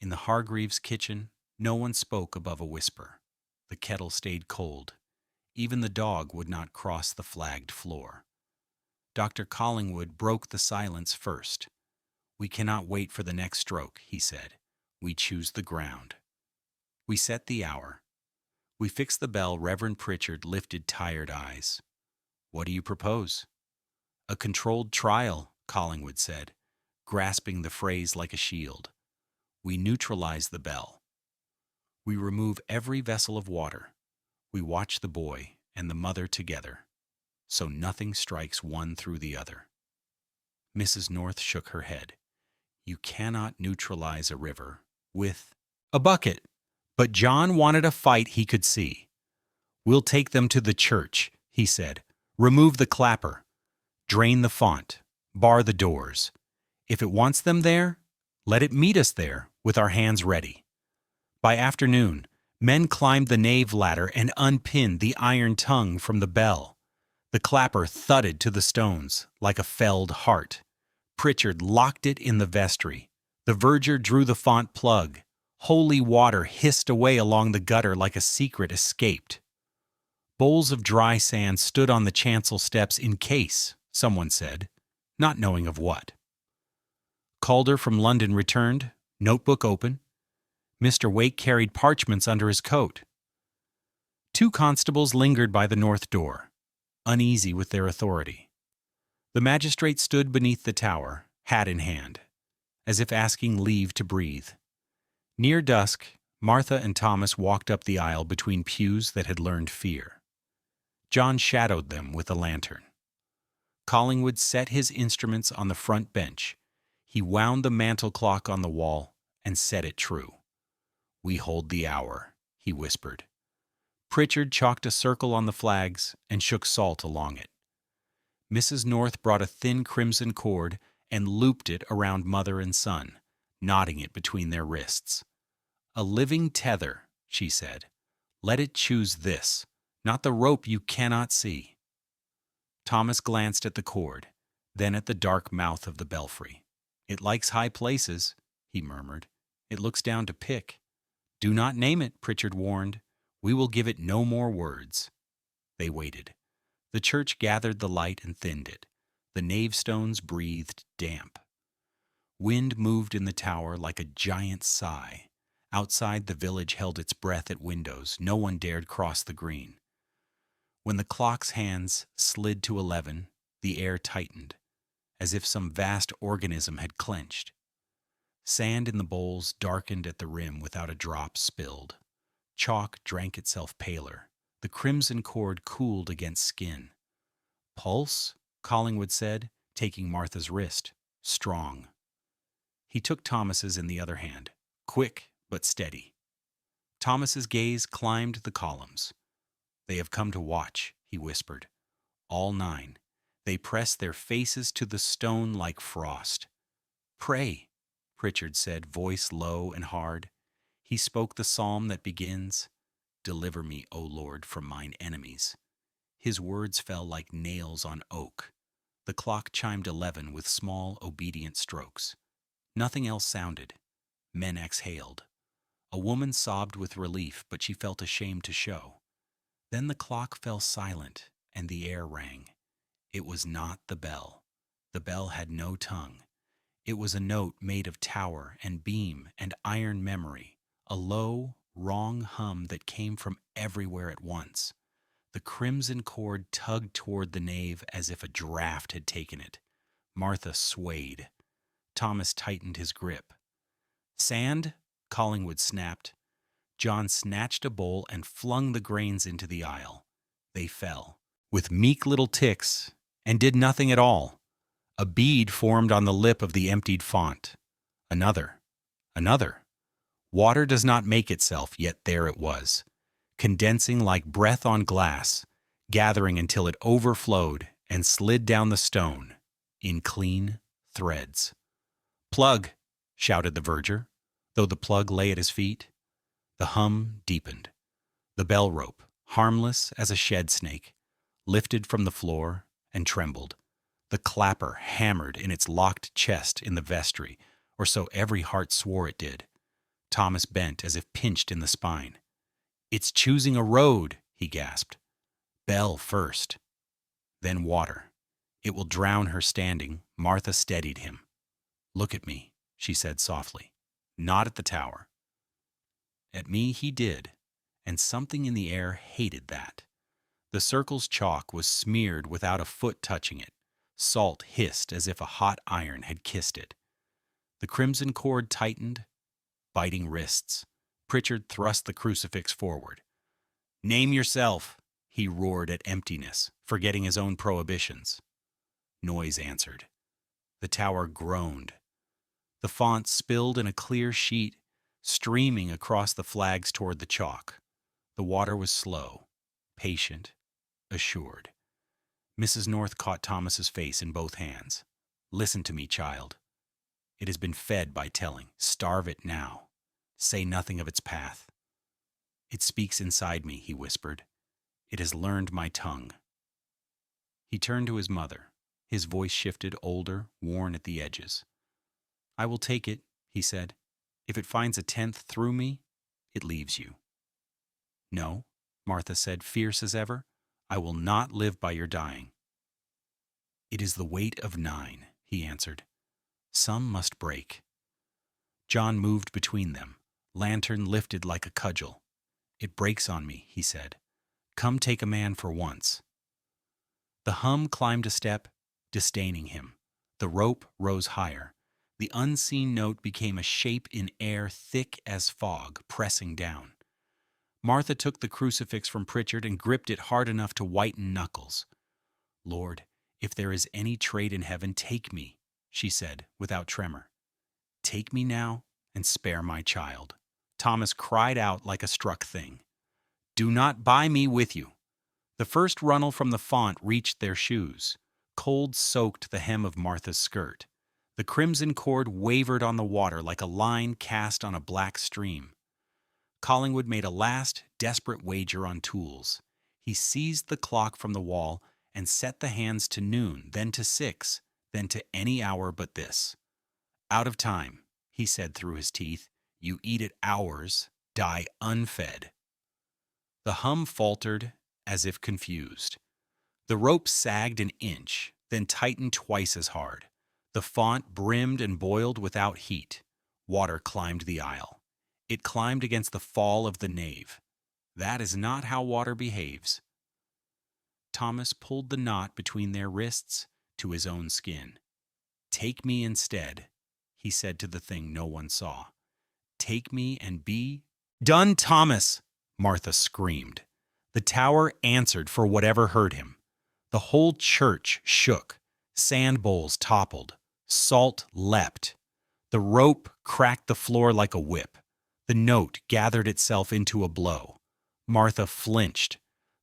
In the Hargreaves' kitchen, no one spoke above a whisper. The kettle stayed cold. Even the dog would not cross the flagged floor. Dr. Collingwood broke the silence first. We cannot wait for the next stroke, he said. We choose the ground. We set the hour. We fixed the bell. Reverend Pritchard lifted tired eyes. What do you propose? A controlled trial, Collingwood said, grasping the phrase like a shield. We neutralize the bell. We remove every vessel of water. We watch the boy and the mother together, so nothing strikes one through the other. Mrs. North shook her head. You cannot neutralize a river with a bucket. But John wanted a fight he could see. We'll take them to the church, he said. Remove the clapper. Drain the font. Bar the doors. If it wants them there, let it meet us there with our hands ready. By afternoon, men climbed the nave ladder and unpinned the iron tongue from the bell. The clapper thudded to the stones like a felled heart. Pritchard locked it in the vestry. The verger drew the font plug. Holy water hissed away along the gutter like a secret escaped. Bowls of dry sand stood on the chancel steps in case, someone said, not knowing of what. Calder from London returned, notebook open. Mr. Wake carried parchments under his coat. 2 constables lingered by the north door, uneasy with their authority. The magistrate stood beneath the tower, hat in hand, as if asking leave to breathe. Near dusk, Martha and Thomas walked up the aisle between pews that had learned fear. John shadowed them with a lantern. Collingwood set his instruments on the front bench. He wound the mantel clock on the wall and set it true. "We hold the hour," he whispered. Pritchard chalked a circle on the flags and shook salt along it. Mrs. North brought a thin crimson cord and looped it around mother and son, knotting it between their wrists. "A living tether," she said. "Let it choose this, not the rope you cannot see." Thomas glanced at the cord, then at the dark mouth of the belfry. "It likes high places," he murmured. "It looks down to pick." "Do not name it," Pritchard warned. "We will give it no more words." They waited. The church gathered the light and thinned it. The nave stones breathed damp. Wind moved in the tower like a giant sigh. Outside, the village held its breath at windows. No one dared cross the green. When the clock's hands slid to 11, the air tightened, as if some vast organism had clenched. Sand in the bowls darkened at the rim without a drop spilled. Chalk drank itself paler. The crimson cord cooled against skin. "Pulse?" Collingwood said, taking Martha's wrist. "Strong." He took Thomas's in the other hand. "Quick, but steady." Thomas's gaze climbed the columns. "They have come to watch," he whispered. "All 9. They press their faces to the stone like frost." "Pray," Pritchard said, voice low and hard. He spoke the psalm that begins, "Deliver me, O Lord, from mine enemies." His words fell like nails on oak. The clock chimed 11 with small, obedient strokes. Nothing else sounded. Men exhaled. A woman sobbed with relief, but she felt ashamed to show. Then the clock fell silent, and the air rang. It was not the bell. The bell had no tongue. It was a note made of tower and beam and iron memory, a low, wrong hum that came from everywhere at once. The crimson cord tugged toward the nave as if a draft had taken it. Martha swayed. Thomas tightened his grip. "Sand?" Collingwood snapped. John snatched a bowl and flung the grains into the aisle. They fell, with meek little ticks, and did nothing at all. A bead formed on the lip of the emptied font. Another. Another. Water does not make itself, yet there it was, condensing like breath on glass, gathering until it overflowed and slid down the stone in clean threads. "Plug!" shouted the verger, though the plug lay at his feet. The hum deepened. The bell rope, harmless as a shed snake, lifted from the floor and trembled. The clapper hammered in its locked chest in the vestry, or so every heart swore it did. Thomas bent as if pinched in the spine. "It's choosing a road," he gasped. "Bell first. Then water. It will drown her standing." Martha steadied him. "Look at me," she said softly. "Not at the tower." At me he did, and something in the air hated that. The circle's chalk was smeared without a foot touching it. Salt hissed as if a hot iron had kissed it. The crimson cord tightened, biting wrists. Pritchard thrust the crucifix forward. "Name yourself," he roared at emptiness, forgetting his own prohibitions. Noise answered. The tower groaned. The font spilled in a clear sheet, streaming across the flags toward the chalk. The water was slow, patient, assured. Mrs. North caught Thomas's face in both hands. "Listen to me, child. It has been fed by telling. Starve it now. Say nothing of its path." "It speaks inside me," he whispered. "It has learned my tongue." He turned to his mother. His voice shifted, older, worn at the edges. "I will take it," he said. "If it finds a 10th through me, it leaves you." "No," Martha said, fierce as ever. "I will not live by your dying." "It is the weight of 9, he answered. "Some must break." John moved between them, lantern lifted like a cudgel. "It breaks on me," he said. "Come take a man for once." The hum climbed a step, disdaining him. The rope rose higher. The unseen note became a shape in air thick as fog, pressing down. Martha took the crucifix from Pritchard and gripped it hard enough to whiten knuckles. "Lord, if there is any trade in heaven, take me," she said without tremor. "Take me now and spare my child." Thomas cried out like a struck thing. "Do not buy me with you." The first runnel from the font reached their shoes. Cold soaked the hem of Martha's skirt. The crimson cord wavered on the water like a line cast on a black stream. Collingwood made a last, desperate wager on tools. He seized the clock from the wall and set the hands to noon, then to 6, then to any hour but this. "Out of time," he said through his teeth. "You eat at hours, die unfed." The hum faltered as if confused. The rope sagged an inch, then tightened twice as hard. The font brimmed and boiled without heat. Water climbed the aisle. It climbed against the fall of the nave. That is not how water behaves. Thomas pulled the knot between their wrists to his own skin. "Take me instead," he said to the thing no one saw. "Take me and be—" "Done, Thomas!" Martha screamed. The tower answered for whatever heard him. The whole church shook. Sand bowls toppled. Salt leapt. The rope cracked the floor like a whip. The note gathered itself into a blow. Martha flinched.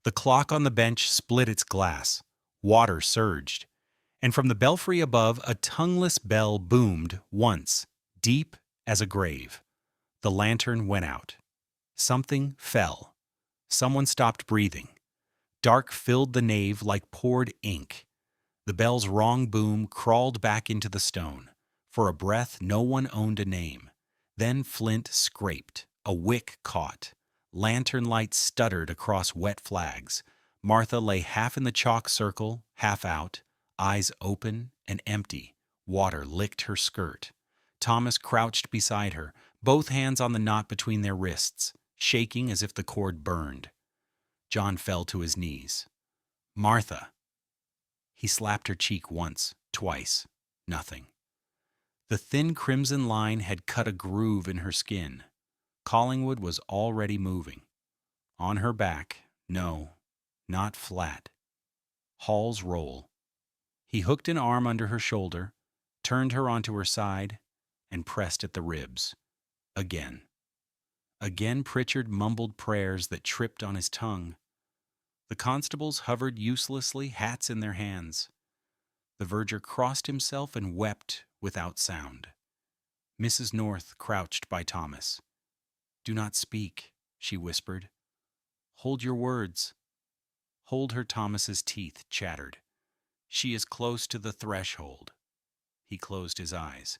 The clock on the bench split its glass. Water surged. And from the belfry above, a tongueless bell boomed once, deep as a grave. The lantern went out. Something fell. Someone stopped breathing. Dark filled the nave like poured ink. The bell's wrong boom crawled back into the stone. For a breath, no one owned a name. Then flint scraped. A wick caught. Lantern light stuttered across wet flags. Martha lay half in the chalk circle, half out, eyes open and empty. Water licked her skirt. Thomas crouched beside her, both hands on the knot between their wrists, shaking as if the cord burned. John fell to his knees. "Martha!" He slapped her cheek once, twice. Nothing. The thin crimson line had cut a groove in her skin. Collingwood was already moving. On her back, no, not flat. Hall's roll. He hooked an arm under her shoulder, turned her onto her side, and pressed at the ribs. Again. Again Pritchard mumbled prayers that tripped on his tongue. The constables hovered uselessly, hats in their hands. The verger crossed himself and wept without sound. Mrs. North crouched by Thomas. "Do not speak," she whispered. "Hold your words." "Hold her," Thomas's teeth chattered. "She is close to the threshold." He closed his eyes.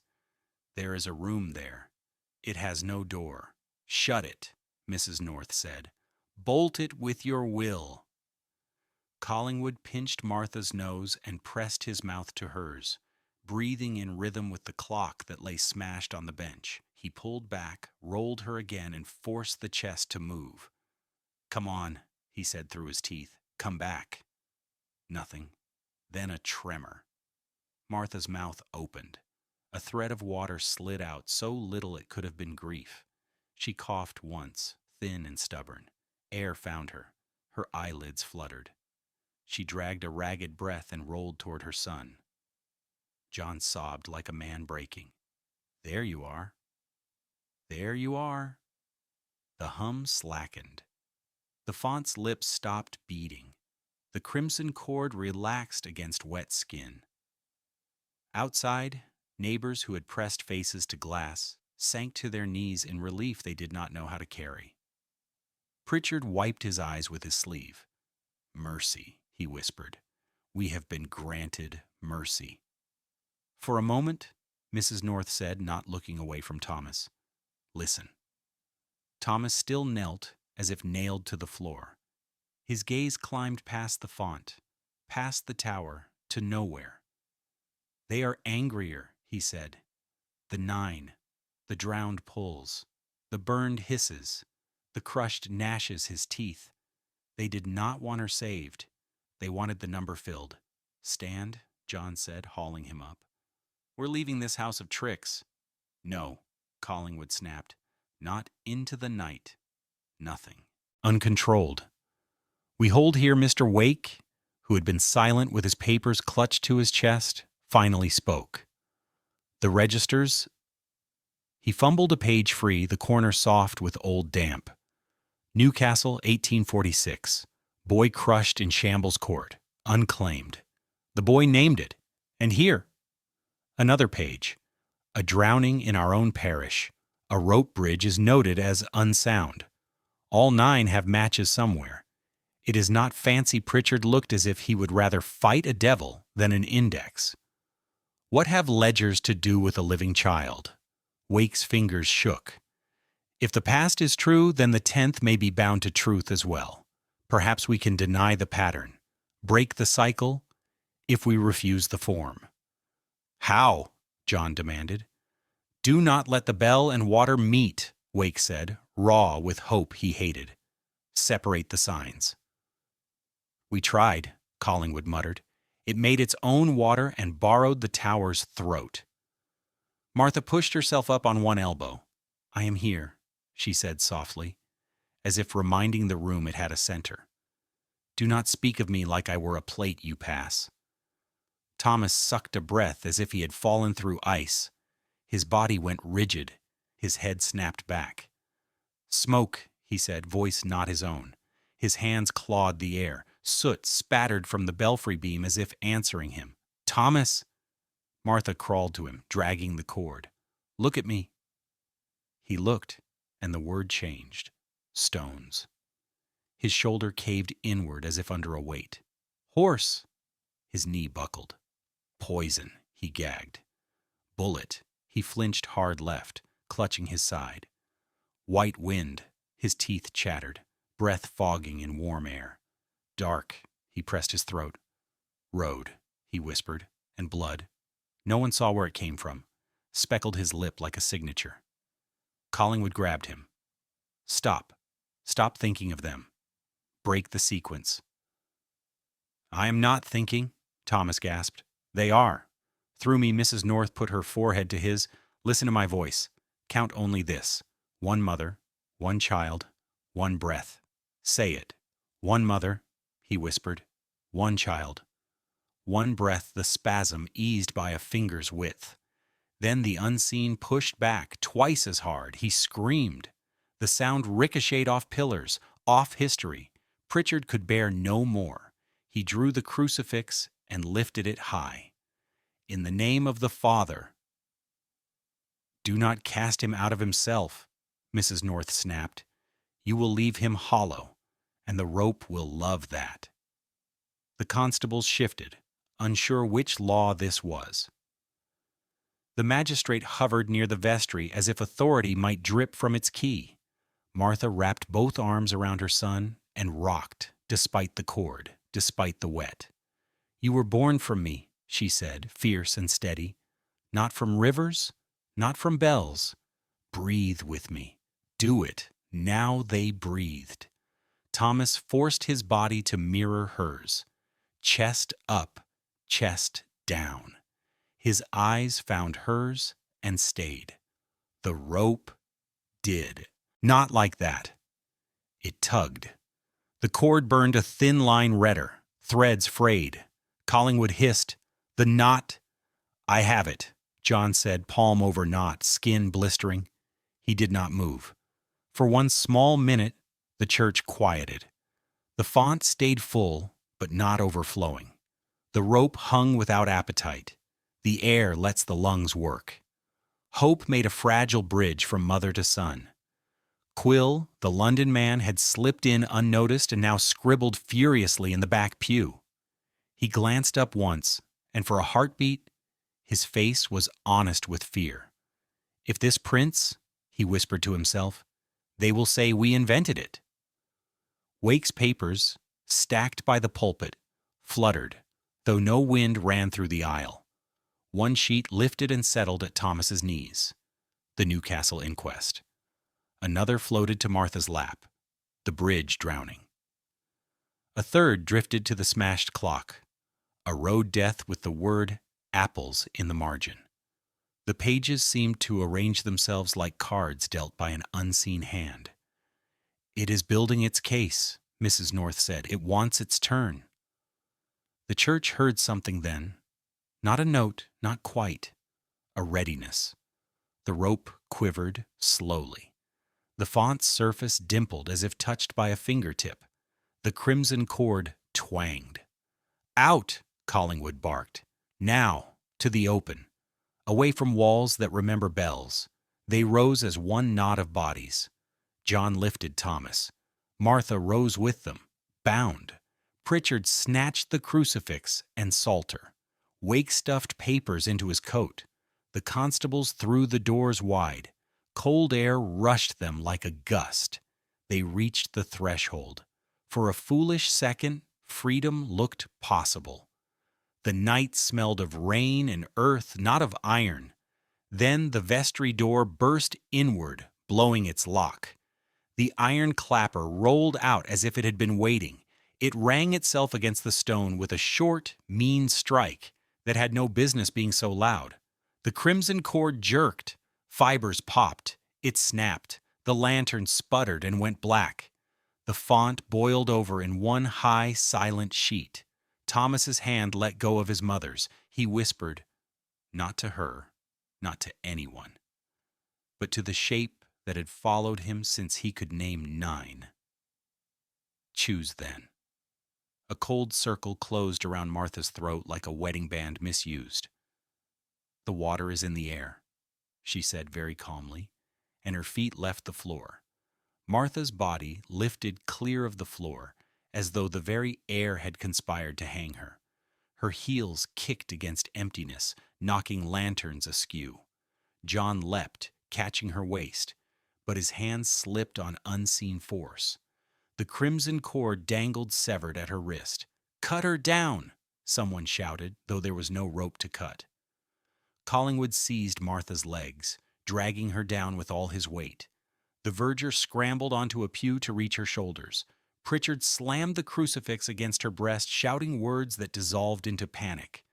"There is a room there. It has no door. Shut it," Mrs. North said. "Bolt it with your will." Collingwood pinched Martha's nose and pressed his mouth to hers, breathing in rhythm with the clock that lay smashed on the bench. He pulled back, rolled her again, and forced the chest to move. "Come on," he said through his teeth. "Come back." Nothing. Then a tremor. Martha's mouth opened. A thread of water slid out, so little it could have been grief. She coughed once, thin and stubborn. Air found her. Her eyelids fluttered. She dragged a ragged breath and rolled toward her son. John sobbed like a man breaking. "There you are. There you are." The hum slackened. The font's lips stopped beating. The crimson cord relaxed against wet skin. Outside, neighbors who had pressed faces to glass sank to their knees in relief they did not know how to carry. Pritchard wiped his eyes with his sleeve. "Mercy," he whispered. "We have been granted mercy." For a moment, Mrs. North said, not looking away from Thomas, "Listen." Thomas still knelt as if nailed to the floor. His gaze climbed past the font, past the tower, to nowhere. "They are angrier," he said. "The 9, the drowned pulls, the burned hisses, the crushed gnashes his teeth. They did not want her saved. They wanted the number filled." "Stand," John said, hauling him up. We're leaving this house of tricks. No, Collingwood snapped. Not into the night. Nothing. Uncontrolled. We hold here Mr. Wake, who had been silent with his papers clutched to his chest, finally spoke. The registers. He fumbled a page free, the corner soft with old damp. Newcastle, 1846. Boy crushed in Shambles Court. Unclaimed. The boy named it. And here. Another page. A drowning in our own parish. A rope bridge is noted as unsound. All 9 have matches somewhere. It is not fancy Pritchard looked as if he would rather fight a devil than an index. What have ledgers to do with a living child? Wake's fingers shook. If the past is true, then the 10th may be bound to truth as well. Perhaps we can deny the pattern, break the cycle, if we refuse the form. How? John demanded. Do not let the bell and water meet, Wake said, raw with hope he hated. Separate the signs. We tried, Collingwood muttered. It made its own water and borrowed the tower's throat. Martha pushed herself up on one elbow. I am here, she said softly, as if reminding the room it had a center. Do not speak of me like I were a plate you pass. Thomas sucked a breath as if he had fallen through ice. His body went rigid. His head snapped back. Smoke, he said, voice not his own. His hands clawed the air. Soot spattered from the belfry beam as if answering him. Thomas! Martha crawled to him, dragging the cord. Look at me. He looked, and the word changed. Stones. His shoulder caved inward as if under a weight. Horse! His knee buckled. Poison, he gagged. Bullet, he flinched hard left, clutching his side. White wind, his teeth chattered, breath fogging in warm air. Dark, he pressed his throat. Road, he whispered, and blood. No one saw where it came from. Speckled his lip like a signature. Collingwood grabbed him. Stop. Stop thinking of them. Break the sequence. I am not thinking, Thomas gasped. They are. Through me, Mrs. North put her forehead to his. Listen to my voice. Count only this. 1 mother, 1 child, 1 breath. Say it. 1 mother, he whispered. 1 child. 1 breath, the spasm eased by a finger's width. Then the unseen pushed back twice as hard. He screamed. The sound ricocheted off pillars, off history. Pritchard could bear no more. He drew the crucifix and lifted it high. In the name of the Father. Do not cast him out of himself, Mrs. North snapped. You will leave him hollow, and the rope will love that. The constables shifted, unsure which law this was. The magistrate hovered near the vestry as if authority might drip from its key. Martha wrapped both arms around her son and rocked, despite the cord, despite the wet. You were born from me, she said, fierce and steady. Not from rivers, not from bells. Breathe with me. Do it. Now they breathed. Thomas forced his body to mirror hers. Chest up, chest down. His eyes found hers and stayed. The rope did. Not like that. It tugged. The cord burned a thin line redder. Threads frayed. Collingwood hissed, The knot. I have it, John said, palm over knot, skin blistering. He did not move. For one small minute, the church quieted. The font stayed full, but not overflowing. The rope hung without appetite. The air lets the lungs work. Hope made a fragile bridge from mother to son. Quill, the London man, had slipped in unnoticed and now scribbled furiously in the back pew. He glanced up once, and for a heartbeat, his face was honest with fear. If this prince, he whispered to himself, they will say we invented it. Wake's papers, stacked by the pulpit, fluttered, though no wind ran through the aisle. One sheet lifted and settled at Thomas's knees. The Newcastle inquest. Another floated to Martha's lap. The bridge drowning. A third drifted to the smashed clock. A road death with the word apples in the margin. The pages seemed to arrange themselves like cards dealt by an unseen hand. "It is building its case," Mrs. North said. "It wants its turn." The church heard something then. Not a note, not quite. A readiness. The rope quivered slowly. The font's surface dimpled as if touched by a fingertip. The crimson cord twanged. "Out!" Collingwood barked. "Now, to the open. Away from walls that remember bells." They rose as one knot of bodies. John lifted Thomas. Martha rose with them, bound. Pritchard snatched the crucifix and psalter. Wake stuffed papers into his coat. The constables threw the doors wide. Cold air rushed them like a gust. They reached the threshold. For a foolish second, freedom looked possible. The night smelled of rain and earth, not of iron. Then the vestry door burst inward, blowing its lock. The iron clapper rolled out as if it had been waiting. It rang itself against the stone with a short, mean strike that had no business being so loud. The crimson cord jerked. Fibers popped. It snapped. The lantern sputtered and went black. The font boiled over in one high, silent sheet. Thomas's hand let go of his mother's. He whispered, not to her, not to anyone, but to the shape that had followed him since he could name 9. "Choose, then." A cold circle closed around Martha's throat like a wedding band misused. "The water is in the air," she said very calmly, and her feet left the floor. Martha's body lifted clear of the floor, as though the very air had conspired to hang her. Her heels kicked against emptiness, knocking lanterns askew. John leapt, catching her waist, but his hands slipped on unseen force. The crimson cord dangled severed at her wrist. "Cut her down!" someone shouted, though there was no rope to cut. Collingwood seized Martha's legs, dragging her down with all his weight. The verger scrambled onto a pew to reach her shoulders. Pritchard slammed the crucifix against her breast, shouting words that dissolved into panic.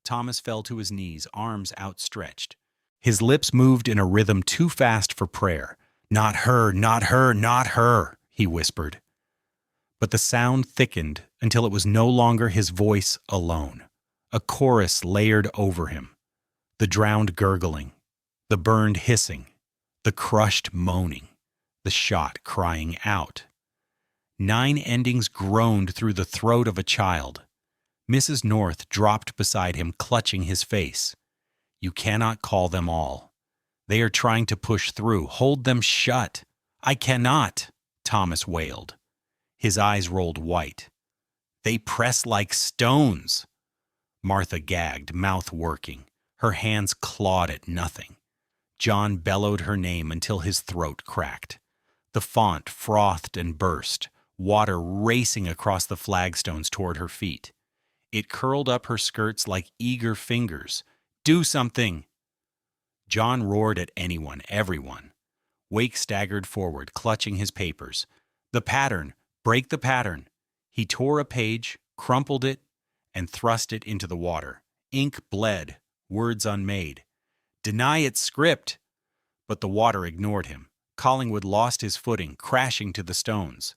Thomas fell to his knees, arms outstretched. His lips moved in a rhythm too fast for prayer. "Not her, not her, not her," he whispered. But the sound thickened until it was no longer his voice alone. A chorus layered over him. The drowned gurgling, the burned hissing, the crushed moaning, the shot crying out. 9 endings groaned through the throat of a child. Mrs. North dropped beside him, clutching his face. "You cannot call them all. They are trying to push through. Hold them shut." "I cannot," Thomas wailed. His eyes rolled white. "They press like stones." Martha gagged, mouth working. Her hands clawed at nothing. John bellowed her name until his throat cracked. The font frothed and burst, water racing across the flagstones toward her feet. It curled up her skirts like eager fingers. "Do something!" John roared at anyone, everyone. Wake staggered forward, clutching his papers. "The pattern! Break the pattern!" He tore a page, crumpled it, and thrust it into the water. Ink bled, words unmade. "Deny its script!" But the water ignored him. Collingwood lost his footing, crashing to the stones.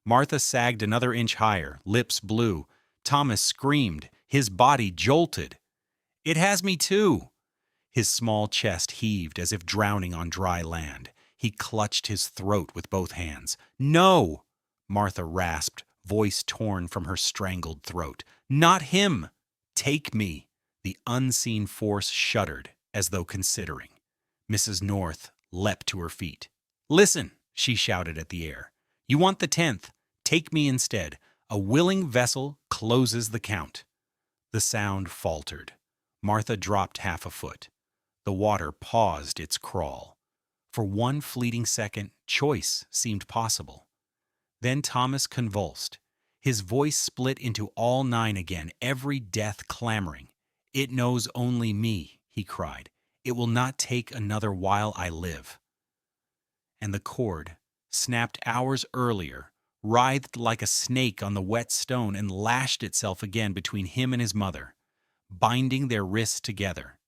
Martha sagged another inch higher, lips blue. Thomas screamed. His body jolted. "It has me too!" His small chest heaved as if drowning on dry land. He clutched his throat with both hands. "No!" Martha rasped, voice torn from her strangled throat. "Not him! Take me!" The unseen force shuddered, as though considering. Mrs. North leapt to her feet. "Listen!" she shouted at the air. "You want the 10th. Take me instead. A willing vessel closes the count." The sound faltered. Martha dropped half a foot. The water paused its crawl. For one fleeting second, choice seemed possible. Then Thomas convulsed. His voice split into all 9 again, every death clamoring. "It knows only me," he cried. "It will not take another while I live." And the cord, snapped hours earlier, writhed like a snake on the wet stone and lashed itself again between him and his mother, binding their wrists together.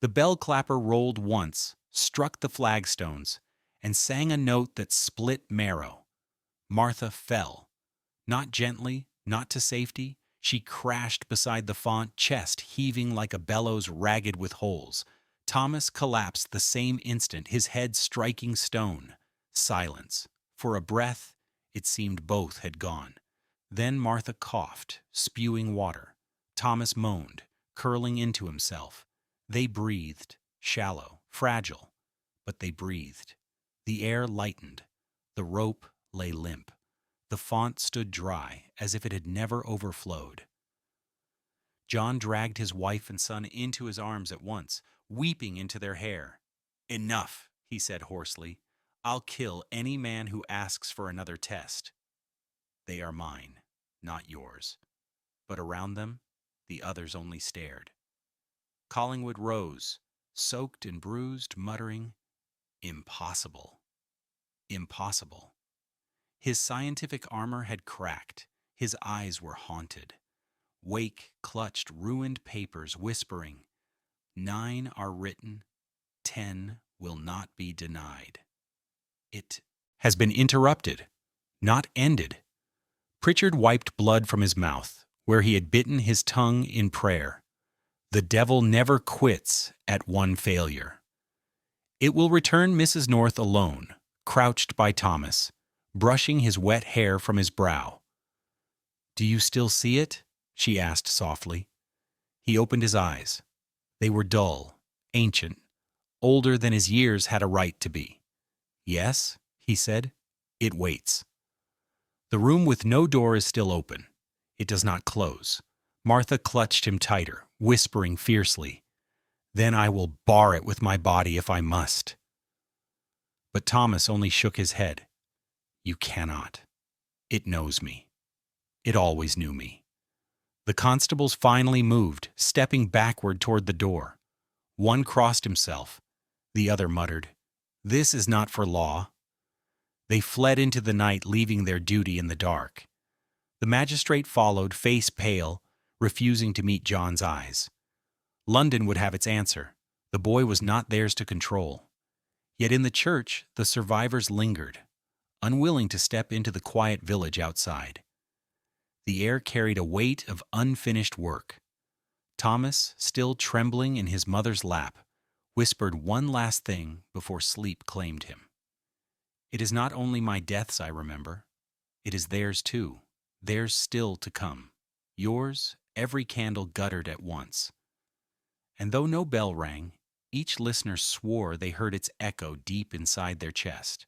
The bell clapper rolled once, struck the flagstones, and sang a note that split marrow. Martha fell. Not gently, not to safety. She crashed beside the font, chest heaving like a bellows ragged with holes. Thomas collapsed the same instant, his head striking stone. Silence. For a breath, it seemed both had gone. Then Martha coughed, spewing water. Thomas moaned, curling into himself. They breathed, shallow, fragile, but they breathed. The air lightened. The rope lay limp. The font stood dry, as if it had never overflowed. John dragged his wife and son into his arms at once, weeping into their hair. "Enough," he said hoarsely. "I'll kill any man who asks for another test. They are mine, not yours." But around them, the others only stared. Collingwood rose, soaked and bruised, muttering, "Impossible. Impossible." His scientific armor had cracked. His eyes were haunted. Wake clutched ruined papers, whispering, "9 are written, 10 will not be denied." It has been interrupted, not ended. Pritchard wiped blood from his mouth, where he had bitten his tongue in prayer. The devil never quits at one failure. It will return Mrs. North alone, crouched by Thomas, brushing his wet hair from his brow. "Do you still see it?" she asked softly. He opened his eyes. They were dull, ancient, older than his years had a right to be. "Yes," he said. "It waits." The room with no door is still open. It does not close. Martha clutched him tighter, whispering fiercely, "Then I will bar it with my body if I must." But Thomas only shook his head. "You cannot. It knows me. It always knew me." The constables finally moved, stepping backward toward the door. One crossed himself. The other muttered, "This is not for law." They fled into the night, leaving their duty in the dark. The magistrate followed, face pale, refusing to meet John's eyes. London would have its answer. The boy was not theirs to control. Yet in the church, the survivors lingered, unwilling to step into the quiet village outside. The air carried a weight of unfinished work. Thomas, still trembling in his mother's lap, whispered one last thing before sleep claimed him. "It is not only my deaths I remember. It is theirs too, theirs still to come. Yours, every candle guttered at once." And though no bell rang, each listener swore they heard its echo deep inside their chest.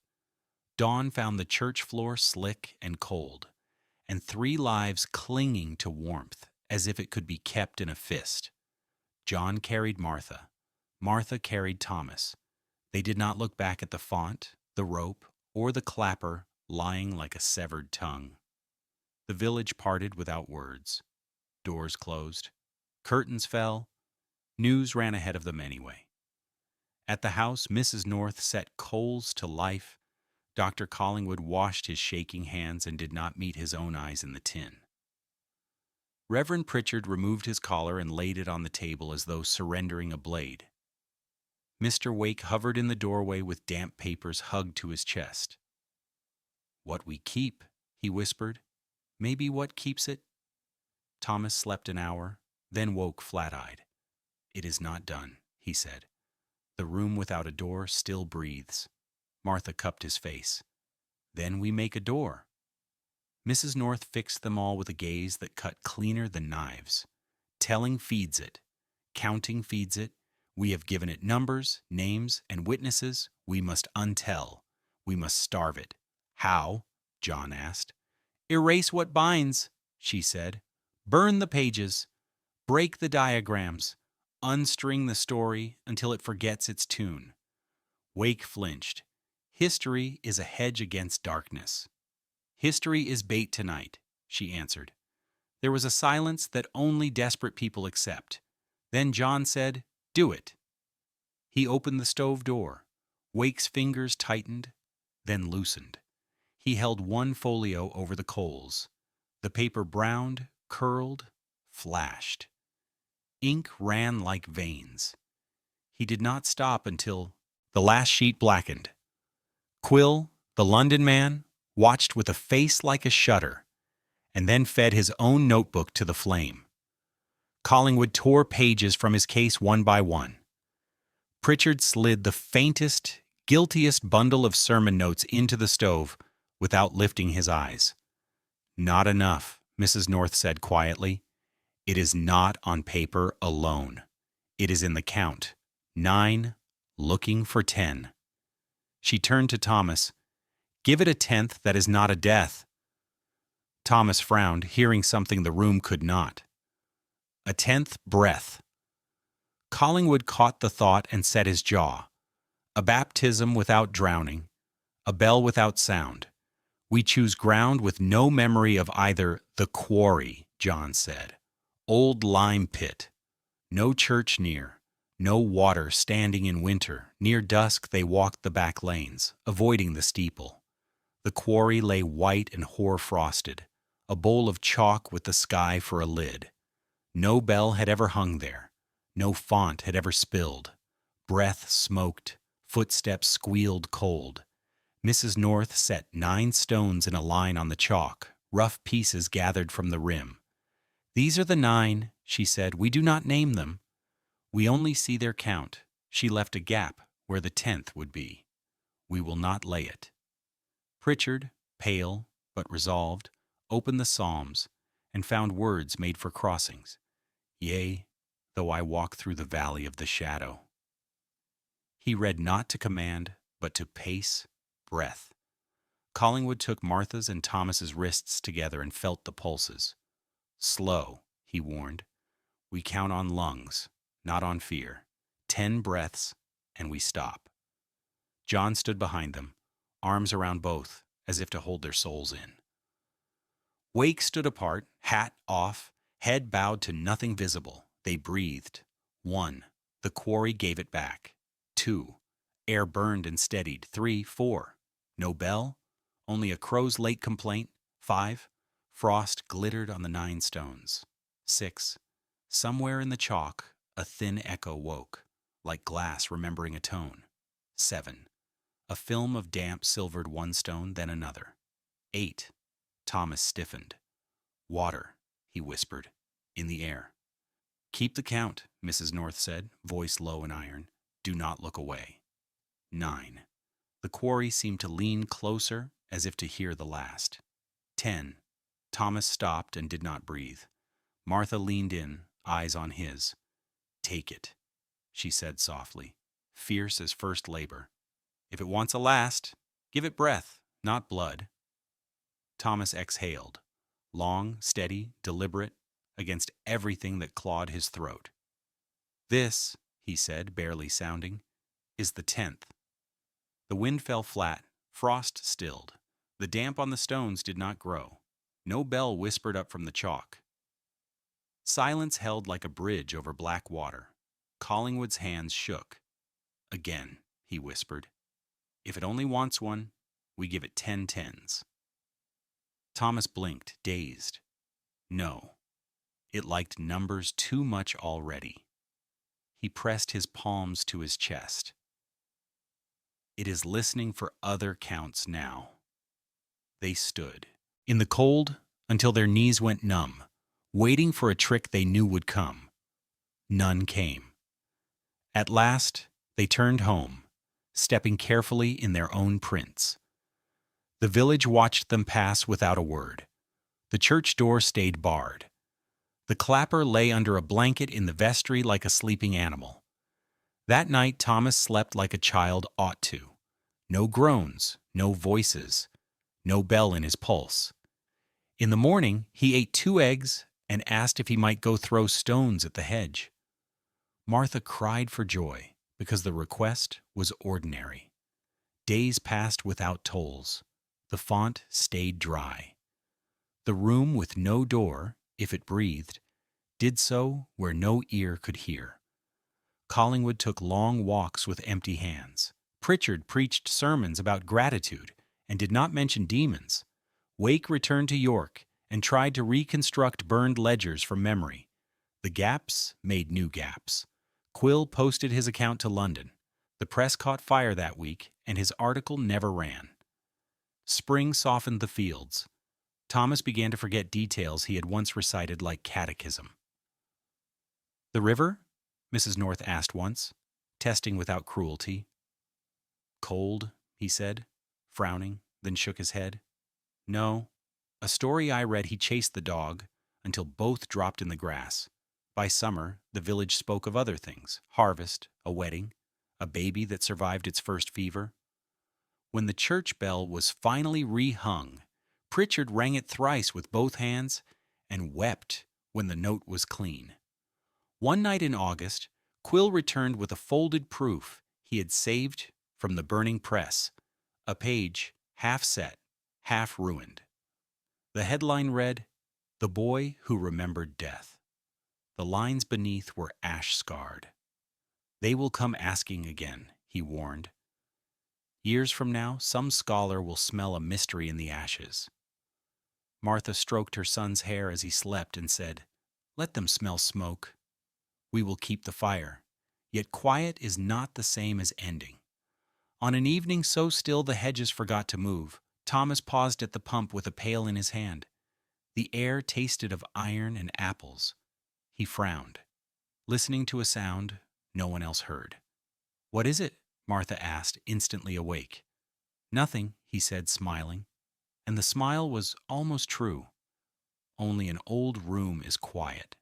Dawn found the church floor slick and cold, and 3 lives clinging to warmth as if it could be kept in a fist. John carried Martha. Martha carried Thomas. They did not look back at the font, the rope, or the clapper lying like a severed tongue. The village parted without words. Doors closed. Curtains fell. News ran ahead of them anyway. At the house, Mrs. North set coals to life. Dr. Collingwood washed his shaking hands and did not meet his own eyes in the tin. Reverend Pritchard removed his collar and laid it on the table as though surrendering a blade. Mr. Wake hovered in the doorway with damp papers hugged to his chest. "What we keep," he whispered. "Maybe what keeps it." Thomas slept an hour, then woke flat-eyed. "It is not done," he said. "The room without a door still breathes." Martha cupped his face. "Then we make a door." Mrs. North fixed them all with a gaze that cut cleaner than knives. "Telling feeds it. Counting feeds it. We have given it numbers, names, and witnesses. We must untell. We must starve it." "How?" John asked. "Erase what binds," she said. "Burn the pages. Break the diagrams. Unstring the story until it forgets its tune." Wake flinched. "History is a hedge against darkness." "History is bait tonight," she answered. There was a silence that only desperate people accept. Then John said, "Do it." He opened the stove door. Wake's fingers tightened, then loosened. He held one folio over the coals. The paper browned, curled, flashed. Ink ran like veins. He did not stop until the last sheet blackened. Quill, the London man, watched with a face like a shutter, and then fed his own notebook to the flame. Collingwood tore pages from his case one by one. Pritchard slid the faintest, guiltiest bundle of sermon notes into the stove without lifting his eyes. "Not enough," Mrs. North said quietly. "It is not on paper alone. It is in the count. 9, looking for 10. She turned to Thomas. "Give it a 10th that is not a death." Thomas frowned, hearing something the room could not. "A 10th breath." Collingwood caught the thought and set his jaw. A baptism without drowning, a bell without sound. "We choose ground with no memory of either the quarry," John said. "Old lime pit. No church near, no water standing in winter. Near dusk they walked the back lanes, avoiding the steeple. The quarry lay white and hoar-frosted, a bowl of chalk with the sky for a lid. No bell had ever hung there. No font had ever spilled. Breath smoked, footsteps squealed cold. Mrs. North set 9 stones in a line on the chalk, rough pieces gathered from the rim. "These are the 9, she said. "We do not name them. We only see their count." She left a gap where the 10th would be. "We will not lay it." Pritchard, pale but resolved, opened the Psalms and found words made for crossings. "Yea, though I walk through the valley of the shadow." He read not to command, but to pace, breath. Collingwood took Martha's and Thomas's wrists together and felt the pulses. "Slow," he warned. "We count on lungs, not on fear. 10 breaths, and we stop." John stood behind them, arms around both, as if to hold their souls in. Wake stood apart, hat off, head bowed to nothing visible. They breathed. 1. The quarry gave it back. 2. Air burned and steadied. 3, 4. No bell, only a crow's late complaint. 5. Frost glittered on the 9 stones. 6. Somewhere in the chalk, a thin echo woke, like glass remembering a tone. 7. A film of damp silvered one stone, then another. 8. Thomas stiffened. "Water," he whispered, "in the air." "Keep the count," Mrs. North said, voice low and iron. "Do not look away." 9. The quarry seemed to lean closer, as if to hear the last. 10. Thomas stopped and did not breathe. Martha leaned in, eyes on his. "Take it," she said softly, fierce as first labor. "If it wants a last, give it breath, not blood." Thomas exhaled, long, steady, deliberate, against everything that clawed his throat. "This," he said, barely sounding, "is the 10th." The wind fell flat, frost stilled. The damp on the stones did not grow. No bell whispered up from the chalk. Silence held like a bridge over black water. Collingwood's hands shook. "Again," he whispered. "If it only wants one, we give it 10 tens." Thomas blinked, dazed. No. It liked numbers too much already. He pressed his palms to his chest. It is listening for other counts now. They stood, in the cold, until their knees went numb, waiting for a trick they knew would come. None came. At last, they turned home, stepping carefully in their own prints. The village watched them pass without a word. The church door stayed barred. The clapper lay under a blanket in the vestry like a sleeping animal. That night Thomas slept like a child ought to. No groans, no voices, no bell in his pulse. In the morning he ate 2 eggs and asked if he might go throw stones at the hedge. Martha cried for joy because the request was ordinary. Days passed without tolls. The font stayed dry. The room with no door, if it breathed, did so where no ear could hear. Collingwood took long walks with empty hands. Pritchard preached sermons about gratitude and did not mention demons. Wake returned to York and tried to reconstruct burned ledgers from memory. The gaps made new gaps. Quill posted his account to London. The press caught fire that week, and his article never ran. Spring softened the fields. Thomas began to forget details he had once recited like catechism. "The river?" Mrs. North asked once, testing without cruelty. "Cold," he said, frowning, then shook his head. "No. A story I read he chased the dog until both dropped in the grass. By summer, the village spoke of other things: harvest, a wedding, a baby that survived its first fever. When the church bell was finally rehung, Pritchard rang it thrice with both hands and wept when the note was clean. One night in August, Quill returned with a folded proof he had saved from the burning press, a page half set, half ruined. The headline read, "The Boy Who Remembered Death." The lines beneath were ash-scarred. "They will come asking again," he warned. "Years from now, some scholar will smell a mystery in the ashes." Martha stroked her son's hair as he slept and said, "Let them smell smoke. We will keep the fire." Yet quiet is not the same as ending. On an evening so still the hedges forgot to move, Thomas paused at the pump with a pail in his hand. The air tasted of iron and apples. He frowned, listening to a sound no one else heard. "What is it?" Martha asked, instantly awake. "Nothing," he said, smiling. And the smile was almost true. Only an old room is quiet.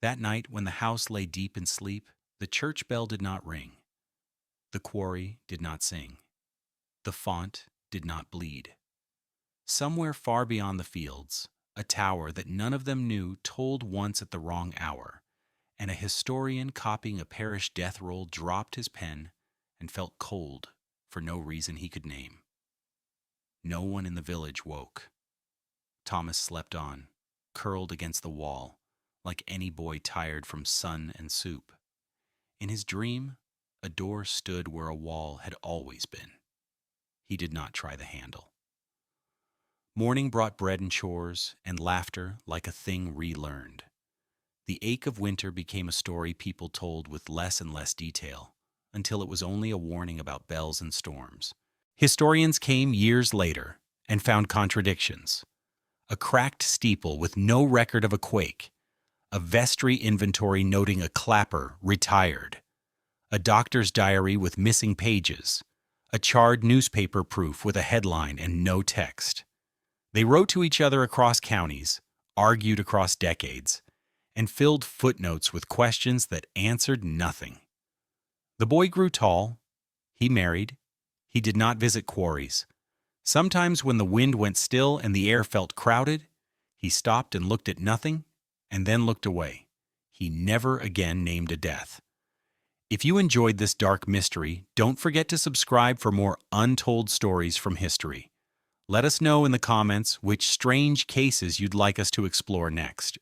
That night, when the house lay deep in sleep, the church bell did not ring. The quarry did not sing. The font did not bleed. Somewhere far beyond the fields, a tower that none of them knew tolled once at the wrong hour, and a historian copying a parish death roll dropped his pen and felt cold for no reason he could name. No one in the village woke. Thomas slept on, curled against the wall, like any boy tired from sun and soup. In his dream, a door stood where a wall had always been. He did not try the handle. Morning brought bread and chores, and laughter like a thing relearned. The ache of winter became a story people told with less and less detail, until it was only a warning about bells and storms. Historians came years later and found contradictions. A cracked steeple with no record of a quake, a vestry inventory noting a clapper retired, a doctor's diary with missing pages, a charred newspaper proof with a headline and no text. They wrote to each other across counties, argued across decades, and filled footnotes with questions that answered nothing. The boy grew tall. He married. He did not visit quarries. Sometimes when the wind went still and the air felt crowded, he stopped and looked at nothing, and then looked away. He never again named a death. If you enjoyed this dark mystery, don't forget to subscribe for more untold stories from history. Let us know in the comments which strange cases you'd like us to explore next.